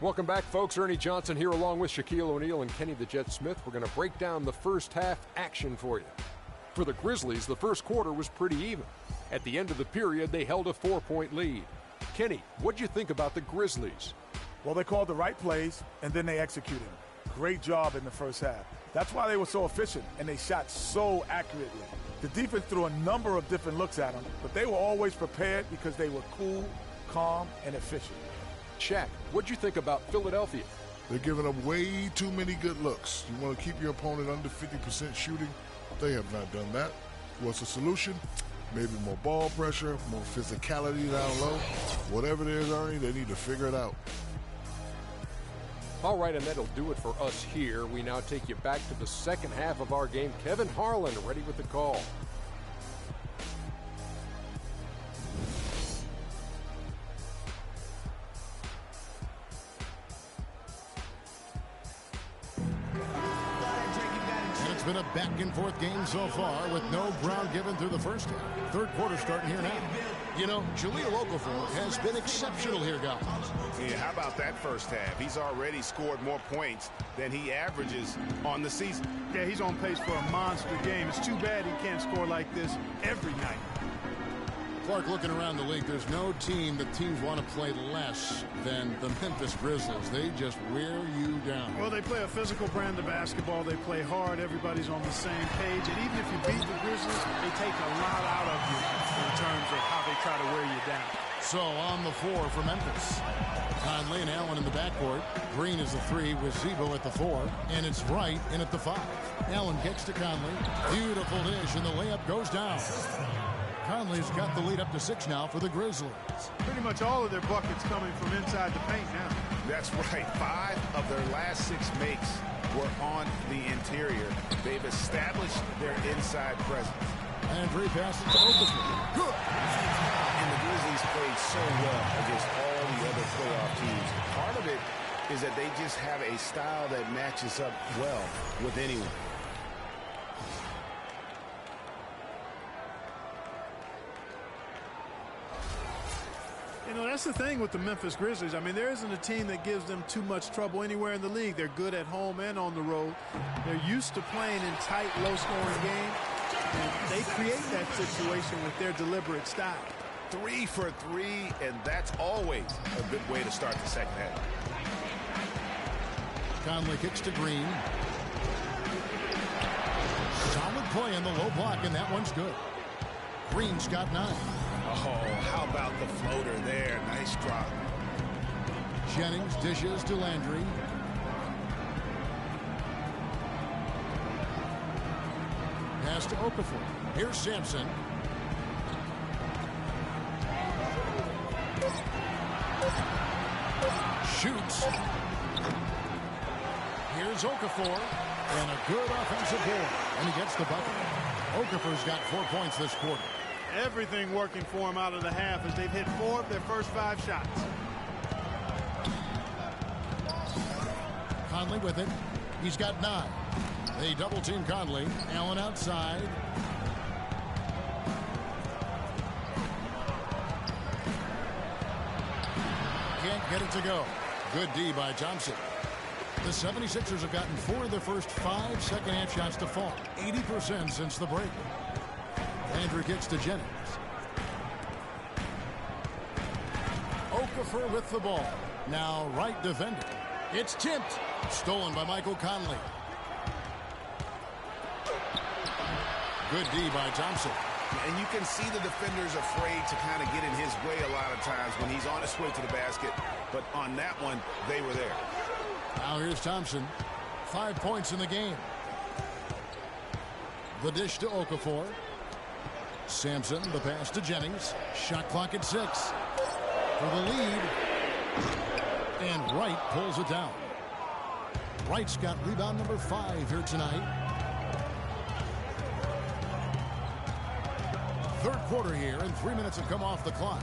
Welcome back, folks. Ernie Johnson here along with Shaquille O'Neal and Kenny the Jet Smith. We're going to break down the first half action for you. For the Grizzlies, the first quarter was pretty even. At the end of the period, they held a 4-point lead. Kenny, what'd you think about the Grizzlies? Well, they called the right plays, and then they executed them. Great job in the first half. That's why they were so efficient, and they shot so accurately. The defense threw a number of different looks at them, but they were always prepared because they were cool, calm, and efficient. Shaq, what'd you think about Philadelphia? They're giving up way too many good looks. You want to keep your opponent under 50% shooting? They have not done that. What's the solution? Maybe more ball pressure, more physicality down low. Whatever it is, Ernie, they need to figure it out. All right, and that'll do it for us here. We now take you back to the second half of our game. Kevin Harlan ready with the call. Been a back-and-forth game so far with no ground given through the first half. Third quarter starting here now. You know, Jahlil Okafor has been exceptional here, guys. Yeah, how about that first half? He's already scored more points than he averages on the season. Yeah, he's on pace for a monster game. It's too bad he can't score like this every night. Clark, looking around the league, there's no team that teams want to play less than the Memphis Grizzlies. They just wear you down. Well, they play a physical brand of basketball. They play hard. Everybody's on the same page. And even if you beat the Grizzlies, they take a lot out of you in terms of how they try to wear you down. So on the 4 for Memphis. Conley and Allen in the backcourt. Green is the 3 with Zebo at the 4. And it's Wright in at the 5. Allen kicks to Conley. Beautiful dish, and the layup goes down. Conley's got the lead up to 6 now for the Grizzlies. Pretty much all of their buckets coming from inside the paint now. That's right. 5 of their last 6 makes were on the interior. They've established their inside presence. And 3 passes to Okafor. Good. And the Grizzlies played so well against all the other playoff teams. Part of it is that they just have a style that matches up well with anyone. You know, that's the thing with the Memphis Grizzlies. I mean, there isn't a team that gives them too much trouble anywhere in the league. They're good at home and on the road. They're used to playing in tight, low-scoring games. And they create that situation with their deliberate style. 3 for 3, and that's always a good way to start the second half. Conley kicks to Green. Solid play in the low block, and that one's good. Green's got 9. Oh, how about the floater there? Nice drop. Jennings dishes to Landry. Pass to Okafor. Here's Sampson. Shoots. Here's Okafor. And a good offensive board. And he gets the bucket. Okafor's got 4 points this quarter. Everything working for him out of the half as they've hit 4 of their first 5 shots. Conley with it. He's got 9. They double team Conley. Allen outside. Can't get it to go. Good D by Thompson. The 76ers have gotten 4 of their first 5 second-half shots to fall. 80% since the break. Andrew kicks to Jennings. Okafor with the ball. Now right defender. It's tipped. Stolen by Michael Conley. Good D by Thompson. And you can see the defender's afraid to kind of get in his way a lot of times when he's on his way to the basket. But on that one, they were there. Now here's Thompson. 5 points in the game. The dish to Okafor. Sampson, the pass to Jennings. Shot clock at 6. For the lead. And Wright pulls it down. Wright's got rebound number 5 here tonight. Third quarter here, and 3 minutes have come off the clock.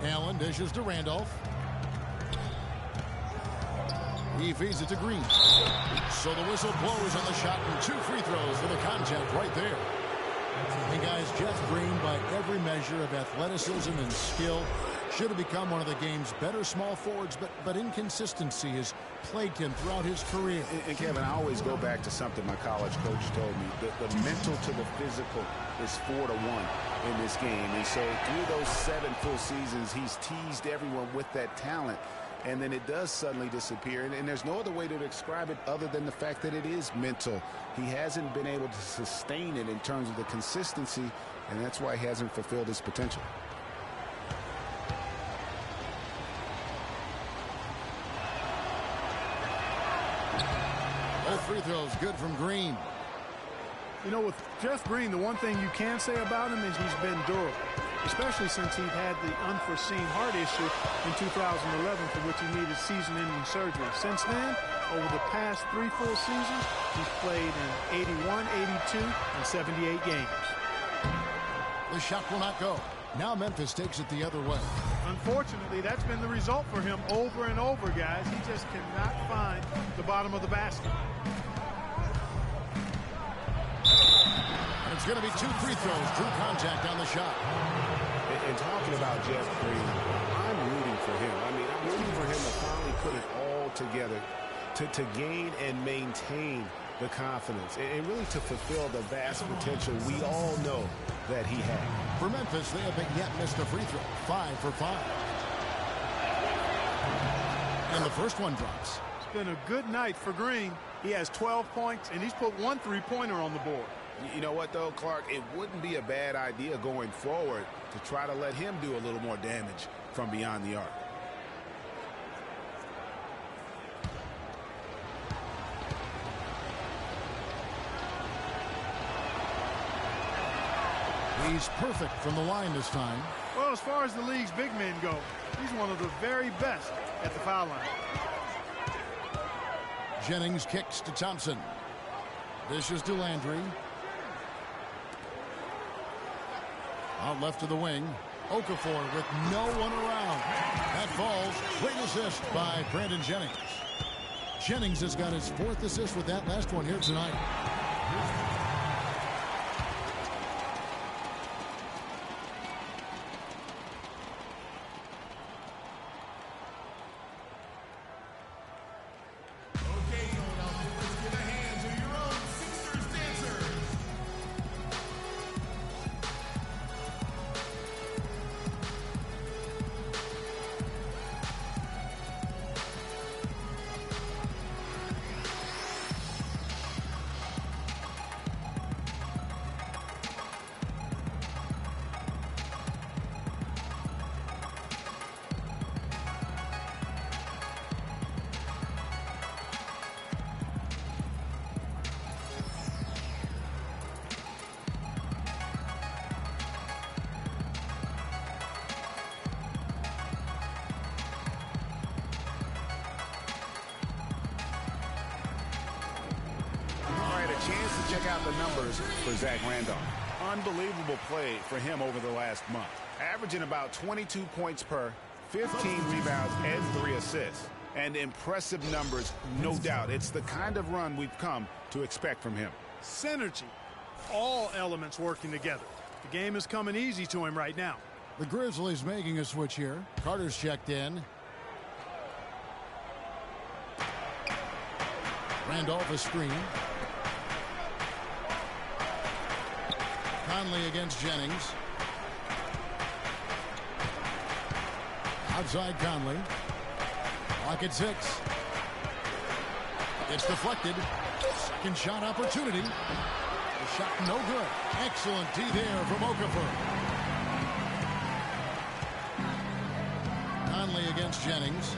Allen dishes to Randolph. He feeds it to Green. So the whistle blows on the shot, and 2 free throws for the contact right there. And guys, Jeff Green, by every measure of athleticism and skill, should have become one of the game's better small forwards, but inconsistency has plagued him throughout his career. And Kevin, I always go back to something my college coach told me. The mental to the physical is 4-1 in this game. And so through those 7 full seasons, he's teased everyone with that talent. And then it does suddenly disappear. And there's no other way to describe it other than the fact that it is mental. He hasn't been able to sustain it in terms of the consistency, and that's why he hasn't fulfilled his potential. Both free throws good from Green. You know, with Jeff Green, the one thing you can say about him is he's been durable, especially since he had the unforeseen heart issue in 2011 for which he needed season-ending surgery. Since then, over the past 3 full seasons, he's played in 81, 82, and 78 games. The shot will not go. Now Memphis takes it the other way. Unfortunately, that's been the result for him over and over, guys. He just cannot find the bottom of the basket. It's going to be 2 free throws. Drew contact on the shot. And talking about Jeff Green, I'm rooting for him. I mean, I'm rooting for him to finally put it all together to gain and maintain the confidence and really to fulfill the vast potential we all know that he had. For Memphis, they haven't yet missed a free throw. 5 for 5. And the first one drops. It's been a good night for Green. He has 12 points, and he's put 1 3-pointer on the board. You know what, though, Clark? It wouldn't be a bad idea going forward to try to let him do a little more damage from beyond the arc. He's perfect from the line this time. Well, as far as the league's big men go, he's one of the very best at the foul line. Jennings kicks to Thompson. Dishes to Landry. Out left to the wing. Okafor with no one around. That falls. Great assist by Brandon Jennings. Jennings has got his 4th assist with that last one here tonight. chance to check out the numbers for Zach Randolph. Unbelievable play for him over the last month. Averaging about 22 points per, 15 rebounds, and 3 assists. And impressive numbers, no doubt. It's the kind of run we've come to expect from him. Synergy. All elements working together. The game is coming easy to him right now. The Grizzlies making a switch here. Carter's checked in. Randolph a screen. Conley against Jennings. Outside Conley. Clock at 6. It's deflected. Second shot opportunity. The shot no good. Excellent D there from Okafor. Conley against Jennings.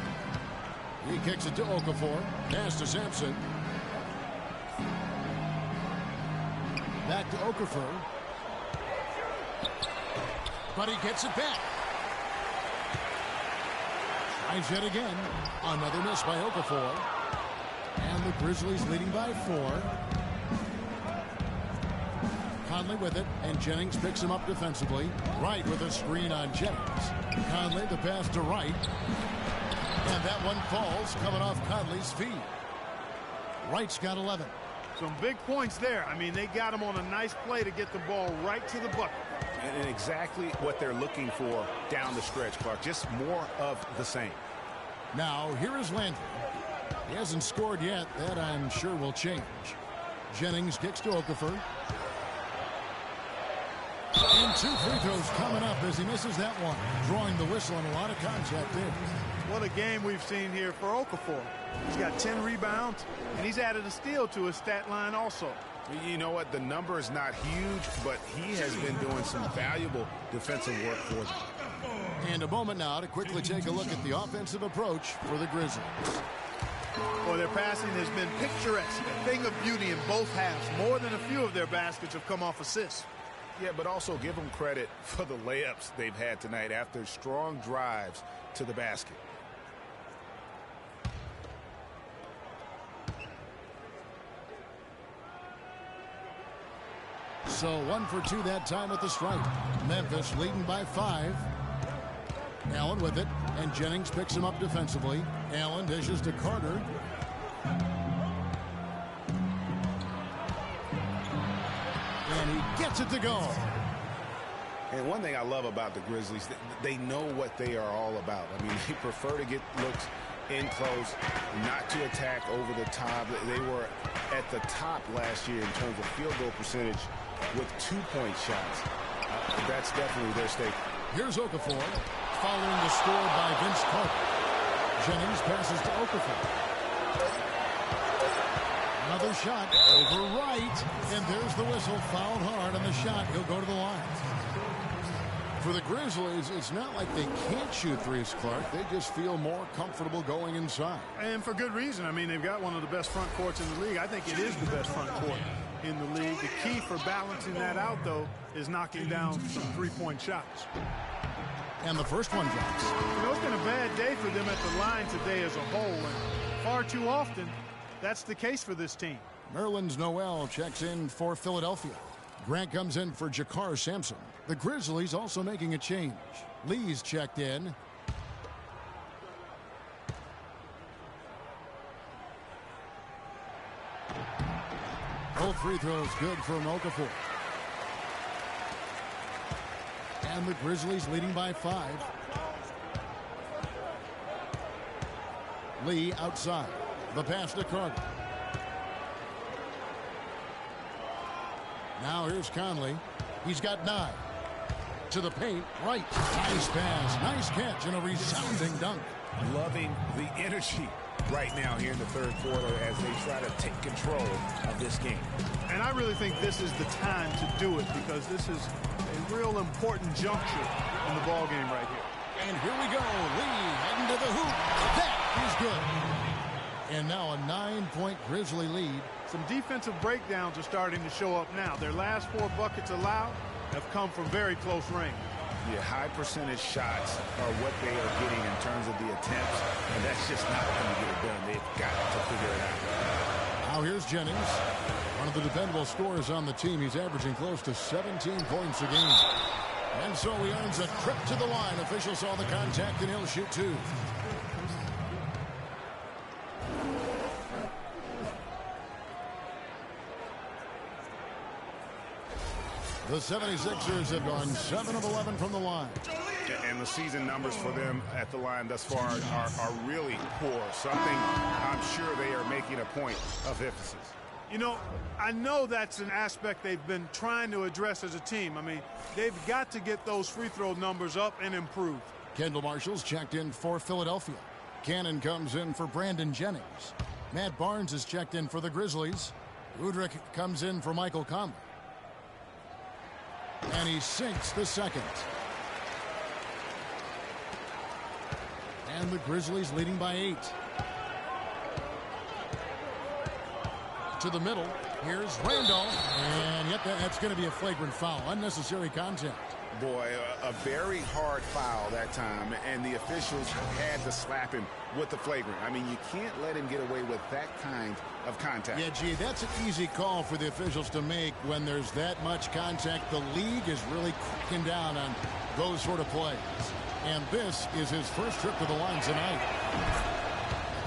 He kicks it to Okafor. Pass to Sampson. Back to Okafor. But he gets it back. Tries yet again. Another miss by Okafor. And the Grizzlies leading by 4. Conley with it, and Jennings picks him up defensively. Wright with a screen on Jennings. Conley the pass to Wright. And that one falls, coming off Conley's feet. Wright's got 11. Some big points there. I mean, they got him on a nice play to get the ball right to the bucket. And exactly what they're looking for down the stretch, Clark. Just more of the same. Now, here is Landry. He hasn't scored yet. That, I'm sure, will change. Jennings kicks to Okafor. And 2 free throws coming up as he misses that one. Drawing the whistle and a lot of contact there. What a game we've seen here for Okafor. He's got 10 rebounds, and he's added a steal to his stat line also. You know what? The number is not huge, but he has been doing some valuable defensive work for them. And a moment now to quickly take a look at the offensive approach for the Grizzlies. Well, their passing has been picturesque, a thing of beauty in both halves. More than a few of their baskets have come off assists. Yeah, but also give them credit for the layups they've had tonight after strong drives to the basket. So 1 for 2 that time at the stripe. Memphis leading by 5. Allen with it, and Jennings picks him up defensively. Allen dishes to Carter. And he gets it to go. And one thing I love about the Grizzlies, they know what they are all about. I mean, they prefer to get looks in close, not to attack over the top. They were at the top last year in terms of field goal percentage with 2-point shots. That's definitely their stake. Here's Okafor, following the score by Vince Carter. Jennings passes to Okafor. Another shot over Wright, and there's the whistle. Fouled hard on the shot. He'll go to the line. For the Grizzlies, it's not like they can't shoot threes, Clark. They just feel more comfortable going inside. And for good reason. I mean, they've got one of the best front courts in the league. I think it is the best front court in the league. The key for balancing that out, though, is knocking down some 3-point shots. And the first one drops. You know, it's been a bad day for them at the line today as a whole, and far too often, that's the case for this team. Nerlens Noel checks in for Philadelphia. Grant comes in for Jakar Sampson. The Grizzlies also making a change. Lee's checked in. Both free throws good from Okafor. And the Grizzlies leading by 5. Lee outside. The pass to Carter. Now here's Conley. He's got 9. To the paint. Right. Nice pass. Nice catch and a resounding dunk. Loving the energy right now here in the third quarter as they try to take control of this game. And I really think this is the time to do it because this is a real important juncture in the ball game right here. And here we go. Lee heading to the hoop. That is good. And now a 9-point Grizzly lead. Some defensive breakdowns are starting to show up now. Their last 4 buckets allowed have come from very close range. Yeah, high percentage shots are what they are getting in terms of the attempts, and that's just not going to get it done. They've got to figure it out. Now here's Jennings. One of the dependable scorers on the team. He's averaging close to 17 points a game. And so he earns a trip to the line. Officials saw the contact, and he'll shoot two. The 76ers have gone 7 of 11 from the line. And the season numbers for them at the line thus far are really poor. Something I'm sure they are making a point of emphasis. You know, I know that's an aspect they've been trying to address as a team. I mean, they've got to get those free throw numbers up and improve. Kendall Marshall's checked in for Philadelphia. Cannon comes in for Brandon Jennings. Matt Barnes is checked in for the Grizzlies. Udrich comes in for Michael Conley. And he sinks the second. And the Grizzlies leading by 8. To the middle. Here's Randolph. And yep, that's going to be a flagrant foul. Unnecessary contact. Boy, a very hard foul that time, and the officials had to slap him with the flagrant. I mean, you can't let him get away with that kind of contact. Yeah, gee, that's an easy call for the officials to make when there's that much contact. The league is really cracking down on those sort of plays. And this is his first trip to the line tonight.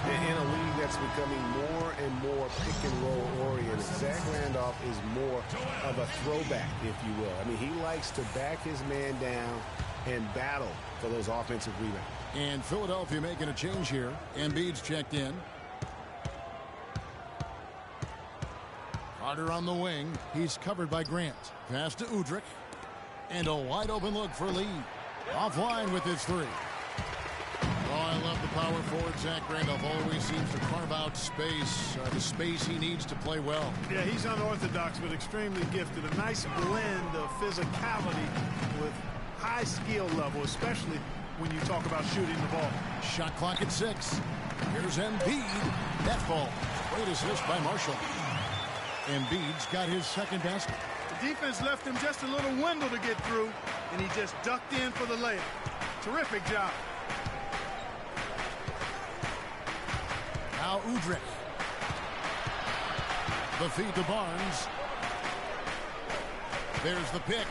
In a league that's becoming more and more pick-and-roll oriented, Zach Randolph is more of a throwback, if you will. I mean, he likes to back his man down and battle for those offensive rebounds. And Philadelphia making a change here. Embiid's checked in. Carter on the wing. He's covered by Grant. Pass to Udrich. And a wide-open look for Lee. Offline with his three. Oh, I love the power forward. Zach Randolph always seems to carve out space, the space he needs to play well. Yeah, he's unorthodox but extremely gifted. A nice blend of physicality with high skill level, especially when you talk about shooting the ball. Shot clock at 6. Here's Embiid. That ball. Great assist by Marshall. Embiid's got his second basket. The defense left him just a little window to get through, and he just ducked in for the layup. Terrific job. Now Udrich. The feed to Barnes. There's the pick.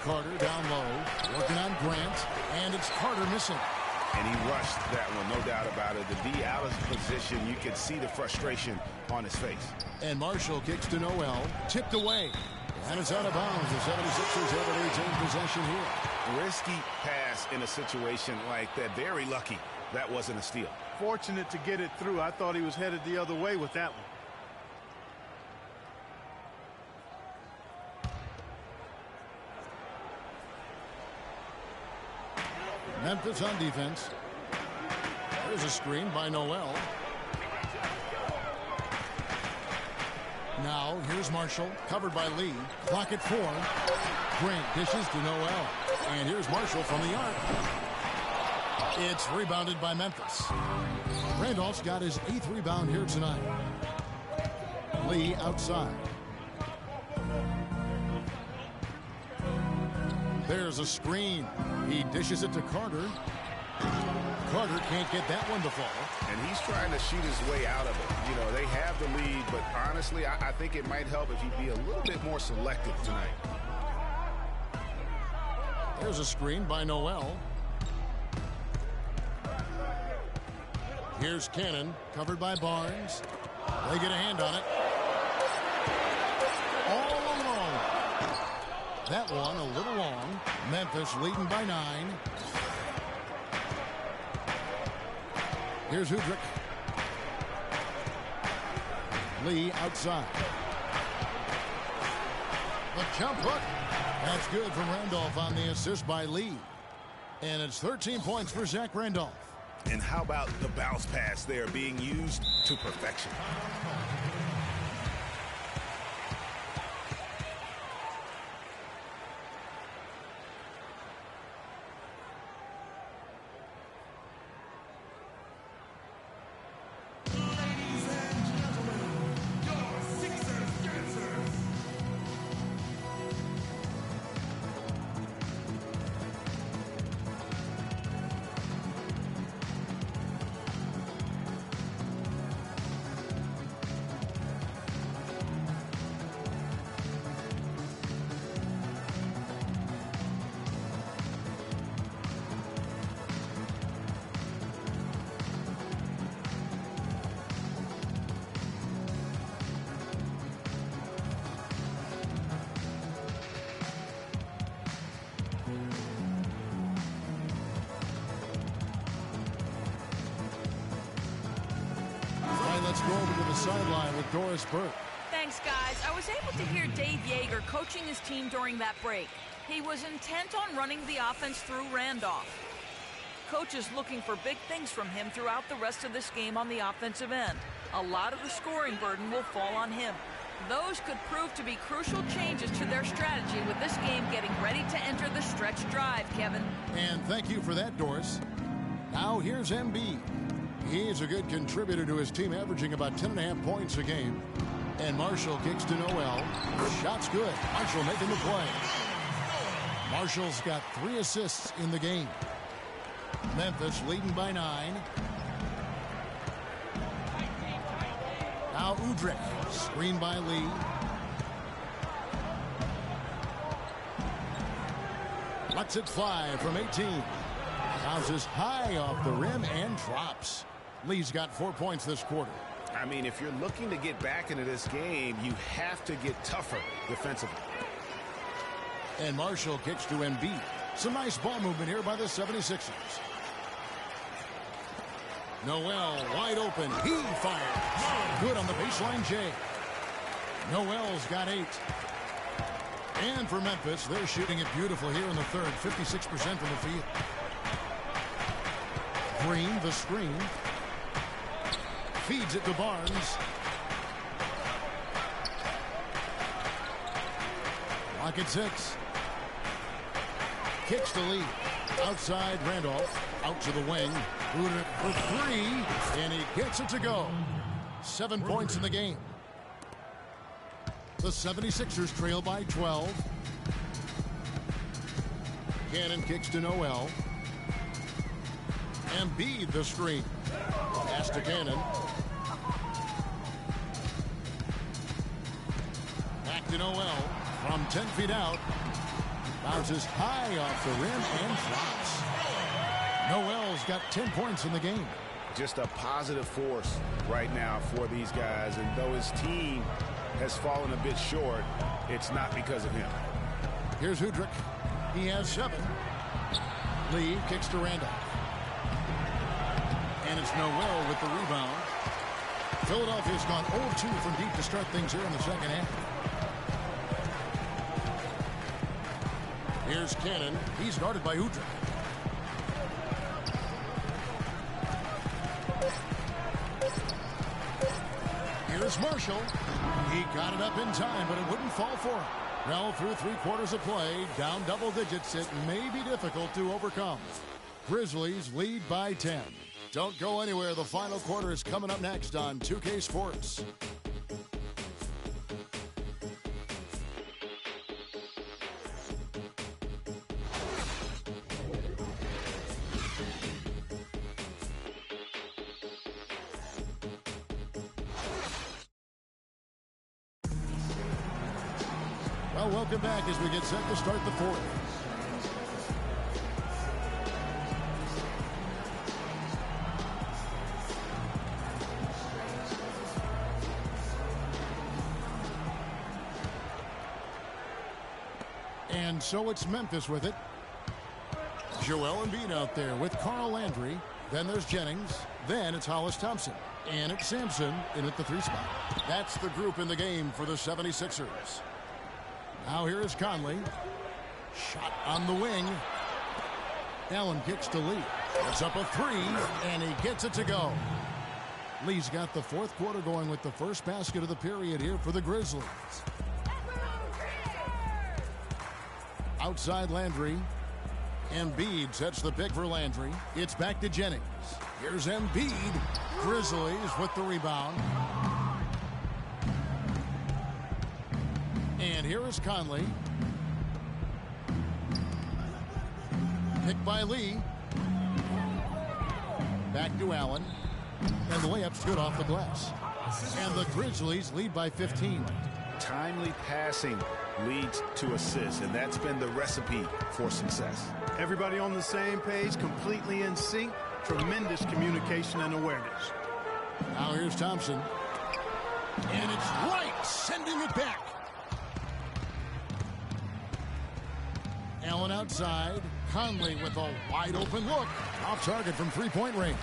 Carter down low, working on Grant, and it's Carter missing. And he rushed that one, no doubt about it. The D out of position, you could see the frustration on his face. And Marshall kicks to Noel, tipped away. And it's out of bounds. The 76ers have a retain possession here. Risky pass in a situation like that. Very lucky that wasn't a steal. Fortunate to get it through. I thought he was headed the other way with that one. Memphis on defense. There's a screen by Noel. Now here's Marshall, covered by Lee. Clock at 4. Grant dishes to Noel. And here's Marshall from the arc. It's rebounded by Memphis. Randolph's got his 8th rebound here tonight. Lee outside. There's a screen. He dishes it to Carter. Carter can't get that one to fall. And he's trying to shoot his way out of it. You know, they have the lead, but honestly, I think it might help if he'd be a little bit more selective tonight. There's a screen by Noel. Here's Cannon, covered by Barnes. They get a hand on it. All alone. That one a little long. Memphis leading by 9. Here's Udrich. Lee outside. The jump hook. That's good from Randolph on the assist by Lee. And it's 13 points for Zach Randolph. And how about the bounce pass there being used to perfection? let's go over to the sideline with Doris Burke. Thanks, guys. I was able to hear Dave Yeager coaching his team during that break. He was intent on running the offense through Randolph. Coach is looking for big things from him throughout the rest of this game on the offensive end. A lot of the scoring burden will fall on him. Those could prove to be crucial changes to their strategy with this game getting ready to enter the stretch drive, Kevin. And thank you for that, Doris. Now here's Embiid. He's a good contributor to his team, averaging about 10.5 points a game. And Marshall kicks to Noel. Shot's good. Marshall making the play. Marshall's got 3 assists in the game. Memphis leading by 9. Now Udrich. Screen by Lee. Lets it fly from 18. Bounces high off the rim and drops. Lee's got 4 points this quarter. I mean, if you're looking to get back into this game, you have to get tougher defensively. And Marshall kicks to Embiid. Some nice ball movement here by the 76ers. Noel wide open. He fires. Good on the baseline, Jay. Noel's got 8. And for Memphis, they're shooting it beautiful here in the third. 56% from the field. Green, the screen. Feeds it to Barnes. Clock at 6. Kicks to Lee. Outside Randolph. Out to the wing. Udrich for 3. And he gets it to go. 7 points in the game. The 76ers trail by 12. Cannon kicks to Noel. Embiid the screen. Pass to Cannon. Back to Noel. From 10 feet out. Bounces high off the rim and drops. Noel's got 10 points in the game. Just a positive force right now for these guys. And though his team has fallen a bit short, it's not because of him. Here's Udrich. He has 7. Lee kicks to Randolph. And it's Noel with the rebound. Philadelphia's gone 0-2 from deep to start things here in the second half. Here's Cannon. He's guarded by Udrich. Here's Marshall. He got it up in time, but it wouldn't fall for him. Well, through 3 quarters of play, down double digits, it may be difficult to overcome. Grizzlies lead by 10. Don't go anywhere. The final quarter is coming up next on 2K Sports. Well, welcome back as we get set to start the fourth. And so it's Memphis with it. Joel Embiid out there with Carl Landry. Then there's Jennings. Then it's Hollis Thompson. And it's Sampson in at the 3 spot. That's the group in the game for the 76ers. Now here is Conley. Shot on the wing. Allen kicks to Lee. It's up a 3, and he gets it to go. Lee's got the 4th quarter going with the first basket of the period here for the Grizzlies. Outside Landry. Embiid sets the pick for Landry. It's back to Jennings. Here's Embiid. Grizzlies with the rebound. And here is Conley. Picked by Lee. Back to Allen. And the layup's good off the glass. And the Grizzlies lead by 15. Timely passing leads to assists, and that's been the recipe for success. Everybody on the same page, completely in sync. Tremendous communication and awareness. Now here's Thompson. And it's right, sending it back. Allen outside. Conley with a wide open look. Off target from 3-point range.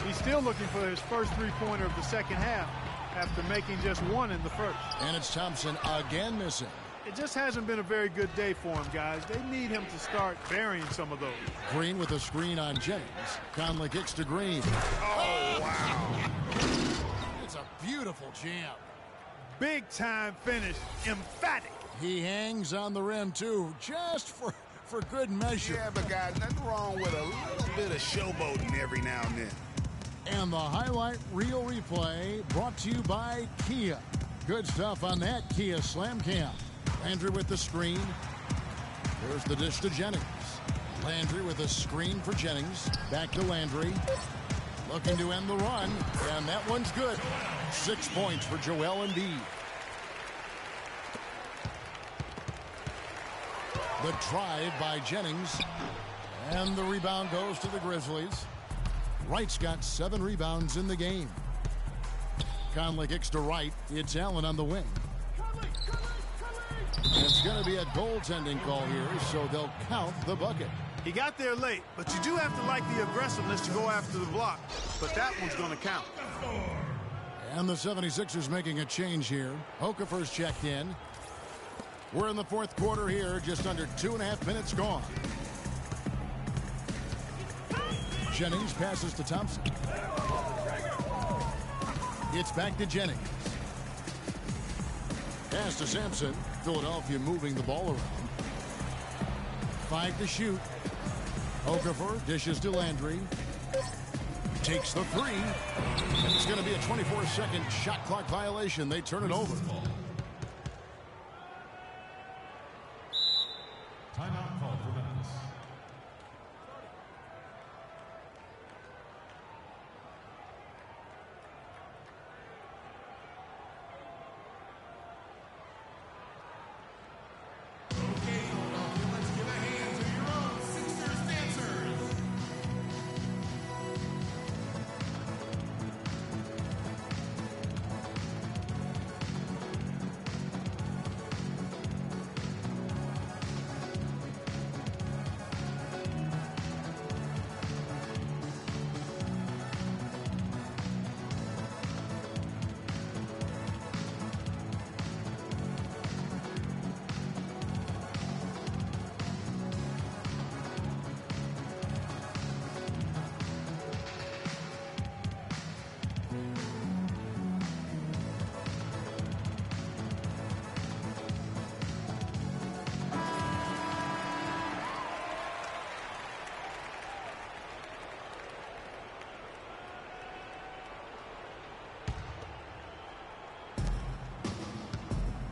He's still looking for his first three-pointer of the second half after making just one in the first. And it's Thompson again missing. It just hasn't been a very good day for him, guys. They need him to start burying some of those. Green with a screen on Jennings. Conley kicks to Green. Oh, wow. It's a beautiful jam. Big time finish. Emphatic. He hangs on the rim, too, just for good measure. Yeah, but guys, nothing wrong with a little bit of showboating every now and then. And the highlight reel replay brought to you by Kia. Good stuff on that Kia Slam Cam. Landry with the screen. There's the dish to Jennings. Landry with a screen for Jennings. Back to Landry. Looking to end the run. And that one's good. 6 points for Joel Embiid. The drive by Jennings. And the rebound goes to the Grizzlies. Wright's got 7 rebounds in the game. Conley kicks to Wright. It's Allen on the wing. It's going to be a goaltending call here, so they'll count the bucket. He got there late, but you do have to like the aggressiveness to go after the block. But that one's going to count. And the 76ers making a change here. Okafor's checked in. We're in the fourth quarter here, just under 2.5 minutes gone. Jennings passes to Thompson. It's back to Jennings. Pass to Sampson. Philadelphia moving the ball around. 5 to shoot. Okafor dishes to Landry. Takes the 3. And it's going to be a 24-second shot clock violation. They turn it over. Timeout call for Memphis.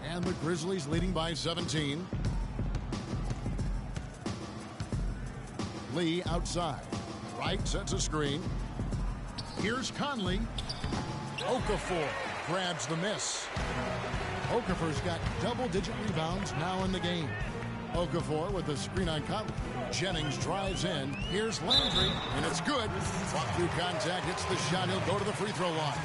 And the Grizzlies leading by 17. Lee outside. Wright sets a screen. Here's Conley. Okafor grabs the miss. Okafor's got double-digit rebounds now in the game. Okafor with the screen on Conley. Jennings drives in. Here's Landry, and it's good. Walk through contact, hits the shot. He'll go to the free throw line.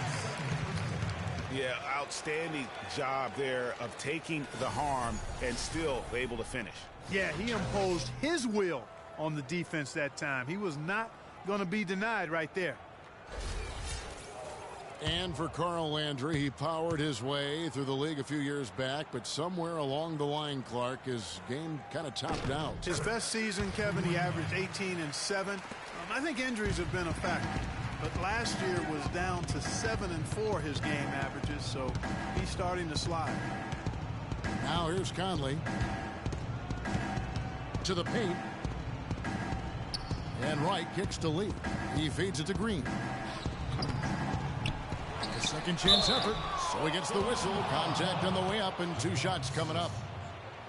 Yeah, outstanding job there of taking the harm and still able to finish. Yeah, he imposed his will on the defense that time. He was not going to be denied right there. And for Carl Landry, he powered his way through the league a few years back, but somewhere along the line, Clark, his game kind of topped out. His best season, Kevin, he averaged 18 and 7. I think injuries have been a factor. But last year was down to 7 and 4 his game averages, so he's starting to slide. Now here's Conley. To the paint. And Wright kicks to Lee. He feeds it to Green. A second chance effort, so he gets the whistle. Contact on the way up and 2 shots coming up.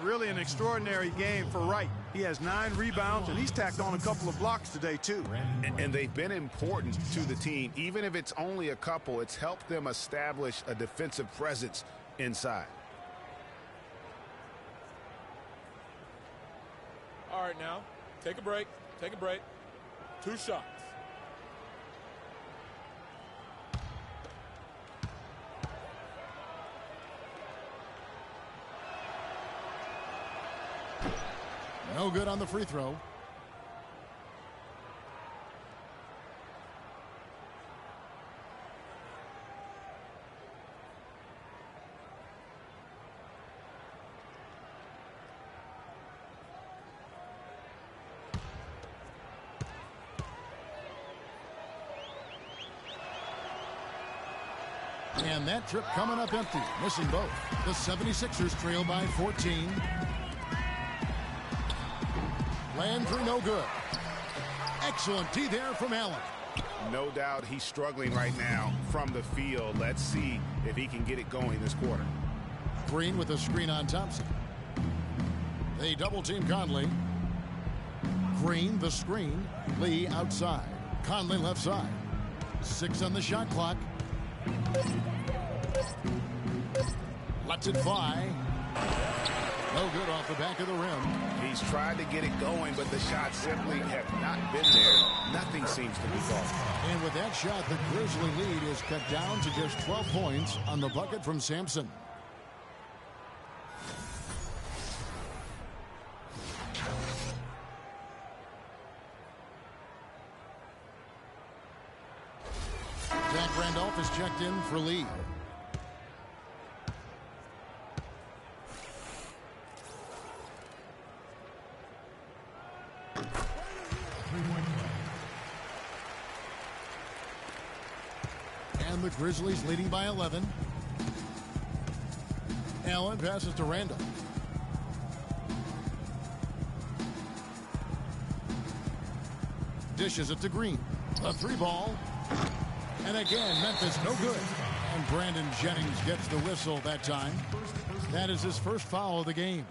Really an extraordinary game for Wright. He has 9 rebounds, and he's tacked on a couple of blocks today, too. And they've been important to the team. Even if it's only a couple, it's helped them establish a defensive presence inside. All right, now, take a break. Take a break. 2 shots. No good on the free throw. And that trip coming up empty, missing both. The 76ers trail by 14. Landry no good. Excellent D there from Allen. No doubt he's struggling right now from the field. Let's see if he can get it going this quarter. Green with a screen on Thompson. They double team Conley. Green the screen. Lee outside. Conley left side. 6 on the shot clock. Lets it fly. No good off the back of the rim. He's tried to get it going, but the shots simply have not been there. Nothing seems to be falling. And with that shot, the Grizzly lead is cut down to just 12 points on the bucket from Sampson. Zach Randolph is checked in for Lee. And the Grizzlies leading by 11. Allen passes to Randolph. Dishes it to Green. A 3-ball. And again, Memphis no good. And Brandon Jennings gets the whistle that time. That is his first foul of the game.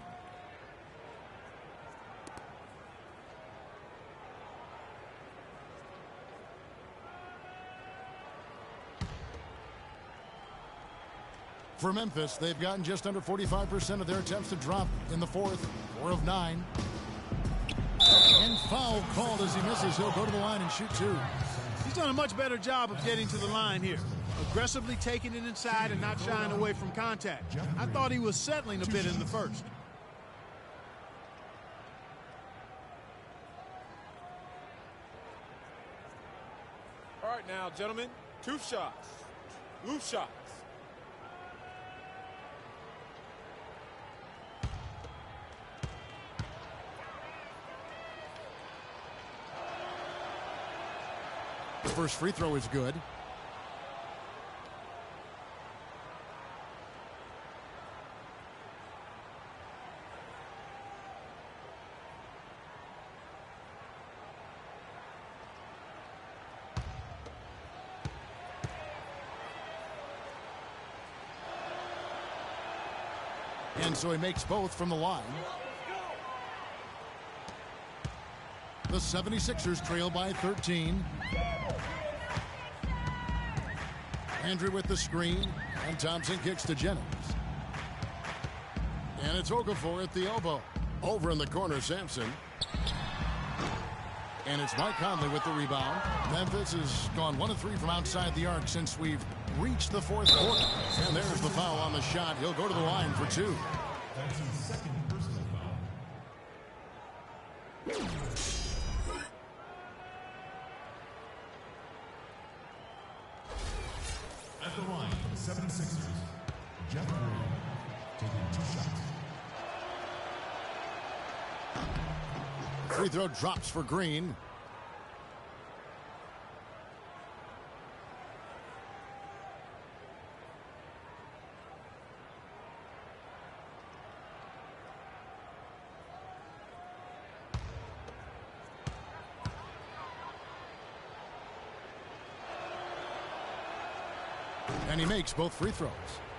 For Memphis, they've gotten just under 45% of their attempts to drop in the fourth. 4 of 9. And foul called as he misses. He'll go to the line and shoot 2. He's done a much better job of getting to the line here. Aggressively taking it inside and not shying away from contact. I thought he was settling a bit in the first. All right now, gentlemen, 2 shots. Loose shots. First free throw is good. And so he makes both from the line. The 76ers trail by 13. Andrew with the screen, and Thompson kicks to Jennings. And it's Okafor at the elbow. Over in the corner, Sampson. And it's Mike Conley with the rebound. Memphis has gone 1 of 3 from outside the arc since we've reached the fourth quarter. And there's the foul on the shot. He'll go to the line for 2. That's his second personal foul. At the line for the 76ers, Jeff Green taking 2 shots. Free throw drops for Green. And he makes both free throws.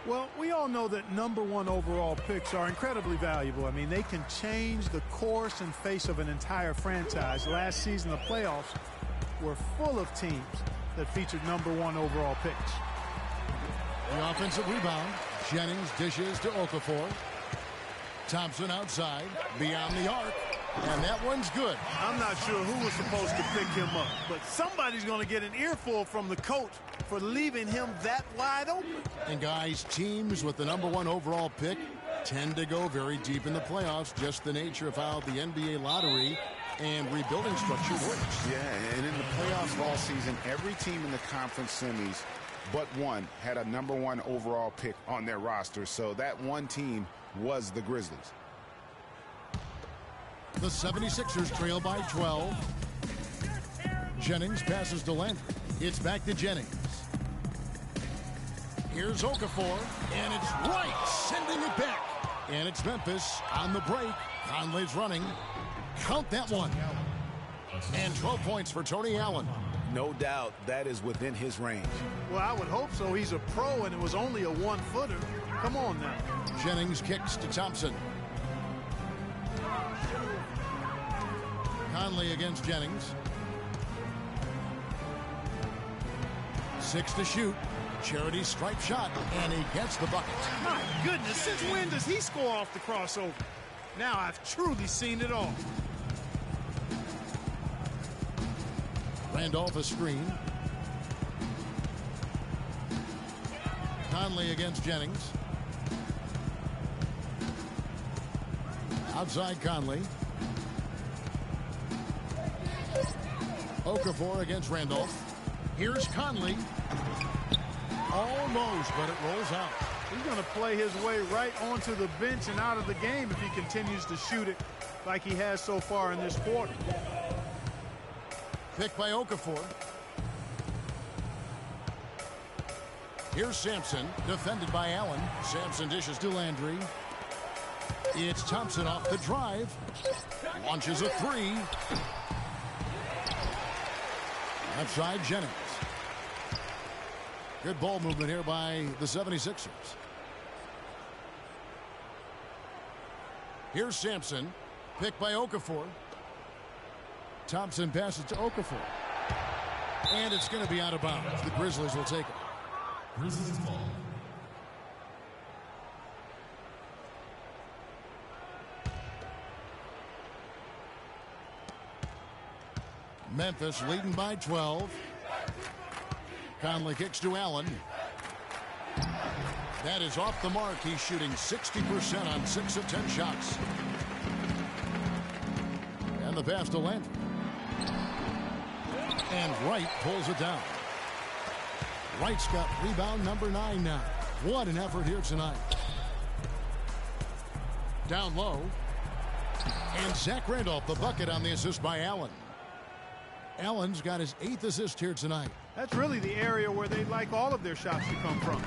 Well, we all know that #1 overall picks are incredibly valuable. I mean, they can change the course and face of an entire franchise. Last season, the playoffs were full of teams that featured #1 overall picks. The offensive rebound. Jennings dishes to Okafor. Thompson outside, beyond the arc. And that one's good. I'm not sure who was supposed to pick him up, but somebody's going to get an earful from the coach for leaving him that wide open. And guys, teams with the #1 overall pick tend to go very deep in the playoffs. Just the nature of how the NBA lottery and rebuilding structure works. Yeah, and in the playoffs of all season, every team in the conference semis but one had a #1 overall pick on their roster. So that one team was the Grizzlies. The 76ers trail by 12. Jennings passes to Landry. It's back to Jennings. Here's Okafor, and it's right, sending it back. And it's Memphis on the break. Conley's running. Count that one. And 12 points for Tony Allen. No doubt that is within his range. Well, I would hope so. He's a pro, and it was only a one-footer. Come on now. Jennings kicks to Thompson. Conley against Jennings. 6 to shoot. Charity stripe shot, and he gets the bucket. My goodness, since when does he score off the crossover? Now I've truly seen it all. Randolph a screen. Conley against Jennings. Outside Conley. Okafor against Randolph. Here's Conley. Almost, but it rolls out. He's going to play his way right onto the bench and out of the game if he continues to shoot it like he has so far in this quarter. Picked by Okafor. Here's Sampson, defended by Allen. Sampson dishes to Landry. It's Thompson off the drive. Launches a three. Outside Jennings. Good ball movement here by the 76ers. Here's Sampson, picked by Okafor. Thompson passes to Okafor. And it's going to be out of bounds. The Grizzlies will take it. Grizzlies ball. Memphis leading by 12. Conley kicks to Allen. That is off the mark. He's shooting 60% on 6 of 10 shots. And the pass to Landry. And Wright pulls it down. Wright's got rebound number 9 now. What an effort here tonight. Down low. And Zach Randolph, the bucket on the assist by Allen. Allen's got his 8th assist here tonight. That's really the area where they'd like all of their shots to come from.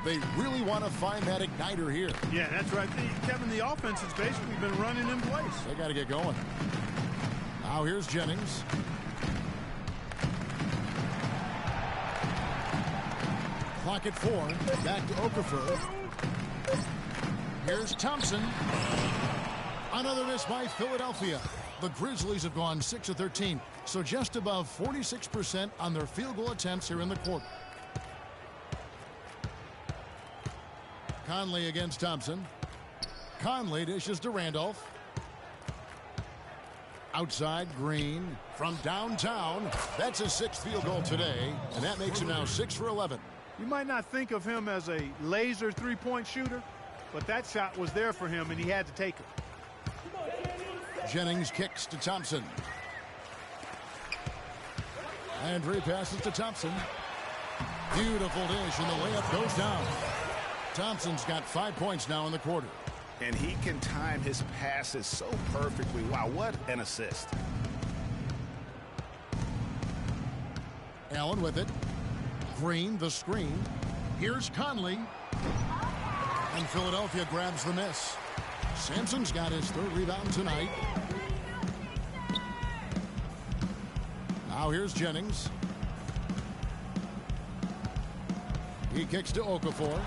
They really want to find that igniter here. Yeah, that's right. Kevin, the offense has basically been running in place. They got to get going. Now here's Jennings. Clock at 4. Back to Okafor. Here's Thompson. Another miss by Philadelphia. The Grizzlies have gone 6 of 13, so just above 46% on their field goal attempts here in the quarter. Conley against Thompson. Conley dishes to Randolph. Outside Green from downtown. That's his 6th field goal today, and that makes him now 6 for 11. You might not think of him as a laser three-point shooter, but that shot was there for him, and he had to take it. Jennings kicks to Thompson. Landry passes to Thompson. Beautiful dish, and the layup goes down. Thompson's got 5 points now in the quarter. And he can time his passes so perfectly. Wow, what an assist. Allen with it. Green, the screen. Here's Conley. And Philadelphia grabs the miss. Sampson's got his 3rd rebound tonight. Now here's Jennings. He kicks to Okafor.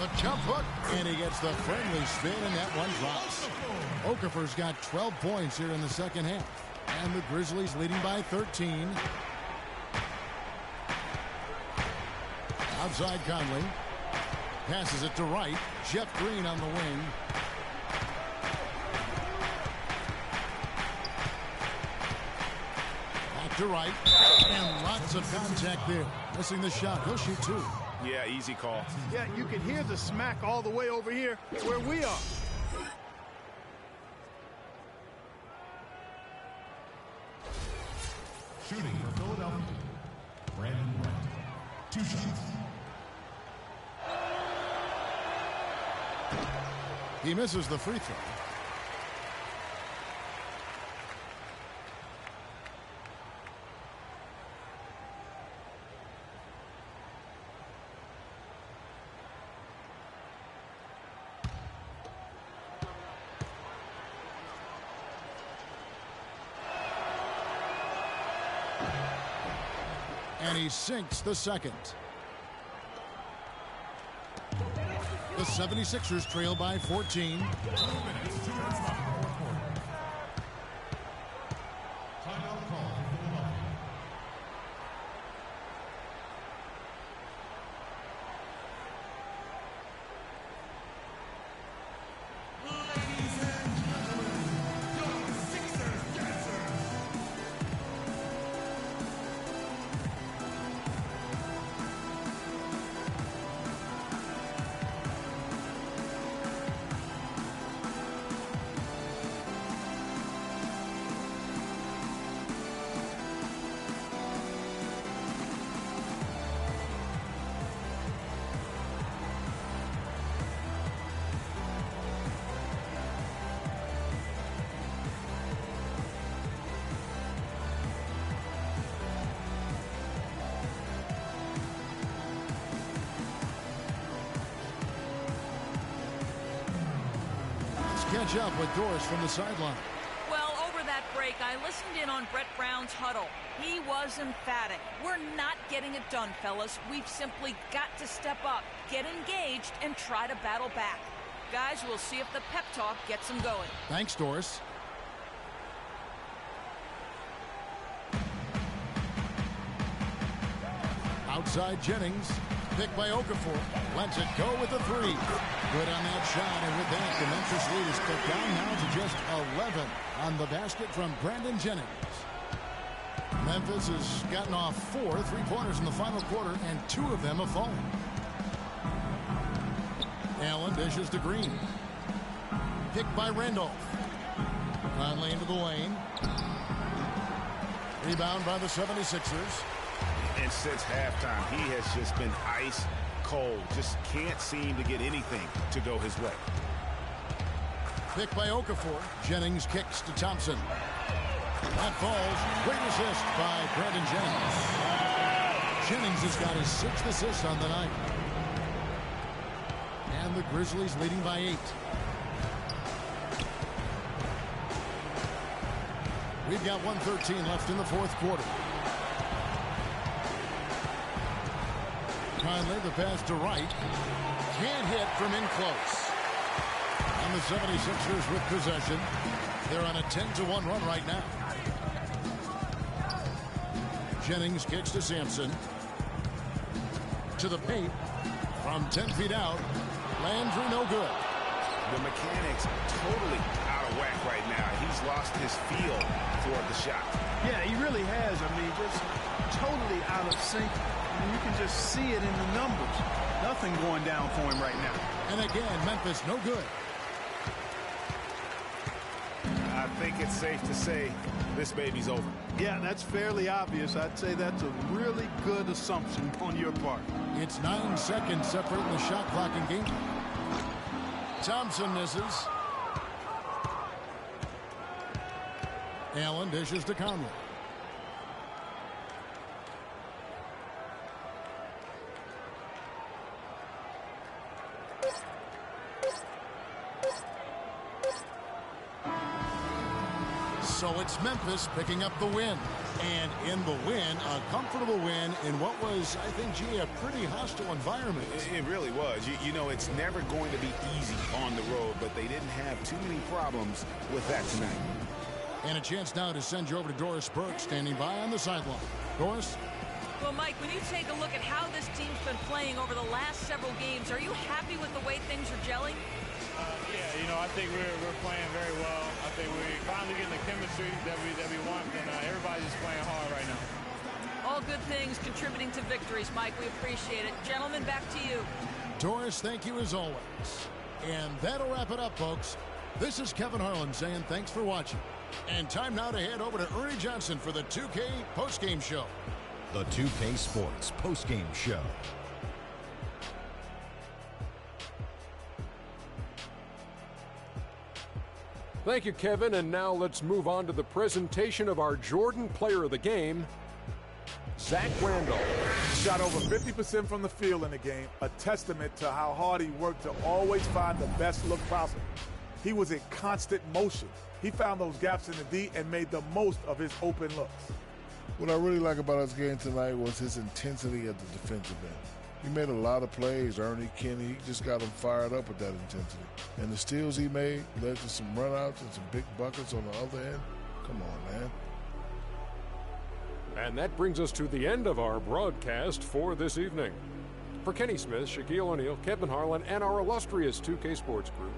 The jump hook, and he gets the friendly spin, and that one drops. Okafor's got 12 points here in the second half. And the Grizzlies leading by 13. Outside Conley. Passes it to Wright. Jeff Green on the wing. Back to Wright. And lots of contact there. Missing the shot. He'll shoot 2. Yeah, easy call. Yeah, you can hear the smack all the way over here where we are. Shooting for Philadelphia, Brandon Wright. 2 shots. He misses the free throw. And he sinks the second. The 76ers trail by 14. 2 minutes to start the fourth quarter. Timeout call for Philadelphia. Ladies and gentlemen, your Sixers dancers. Catch up with Doris from the sideline. Well, over that break, I listened in on Brett Brown's huddle. He was emphatic. We're not getting it done, fellas. We've simply got to step up, get engaged, and try to battle back. Guys, we'll see if the pep talk gets them going. Thanks, Doris. Outside Jennings. Pick by Okafor. Lets it go with the three. Good on that shot, and with that, the Memphis lead is cut down now to just 11 on the basket from Brandon Jennings. Memphis has gotten off 4 3-pointers in the final quarter, and 2 of them have fallen. Allen dishes to Green. Picked by Randolph. Conley into the lane. Rebound by the 76ers. And since halftime, he has just been ice cold. Just can't seem to get anything to go his way. Picked by Okafor. Jennings kicks to Thompson. That falls. Great assist by Brandon Jennings. Jennings has got his 6th assist on the night. And the Grizzlies leading by 8. We've got 1:13 left in the fourth quarter. Conley, the pass to Wright. Can't hit from in close. And the 76ers with possession. They're on a 10-1 run right now. Jennings kicks to Sampson. To the paint. From 10 feet out. Landry no good. The mechanics totally out of whack right now. He's lost his feel for the shot. Yeah, he really has. I mean, just totally out of sync. I mean, you can just see it in the numbers. Nothing going down for him right now. And again, Memphis no good. I think it's safe to say this baby's over. Yeah, that's fairly obvious. I'd say that's a really good assumption on your part. It's 9 seconds separating the shot clock and game. Thompson misses. Allen dishes to Conley. So it's Memphis picking up the win. And in the win, a comfortable win in what was, I think, a pretty hostile environment. It really was. You know, it's never going to be easy on the road, but they didn't have too many problems with that tonight. And a chance now to send you over to Doris Burke, standing by on the sideline. Doris? Well, Mike, when you take a look at how this team's been playing over the last several games, are you happy with the way things are gelling? Yeah, you know, I think we're playing very well. I think we're finally getting the chemistry that we want, and everybody's just playing hard right now. All good things contributing to victories, Mike. We appreciate it. Gentlemen, back to you. Doris, thank you as always. And that'll wrap it up, folks. This is Kevin Harlan saying thanks for watching. And time now to head over to Ernie Johnson for the 2K postgame show. The 2K Sports postgame show. Thank you, Kevin. And now let's move on to the presentation of our Jordan Player of the Game, Zach Randolph. Shot over 50% from the field in the game, a testament to how hard he worked to always find the best look possible. He was in constant motion. He found those gaps in the D and made the most of his open looks. What I really like about his game tonight was his intensity at the defensive end. He made a lot of plays, Ernie, Kenny. He just got him fired up with that intensity. And the steals he made led to some runouts and some big buckets on the other end. Come on, man. And that brings us to the end of our broadcast for this evening. For Kenny Smith, Shaquille O'Neal, Kevin Harlan, and our illustrious 2K Sports Group,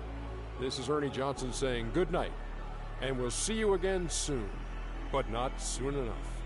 this is Ernie Johnson saying good night. And we'll see you again soon, but not soon enough.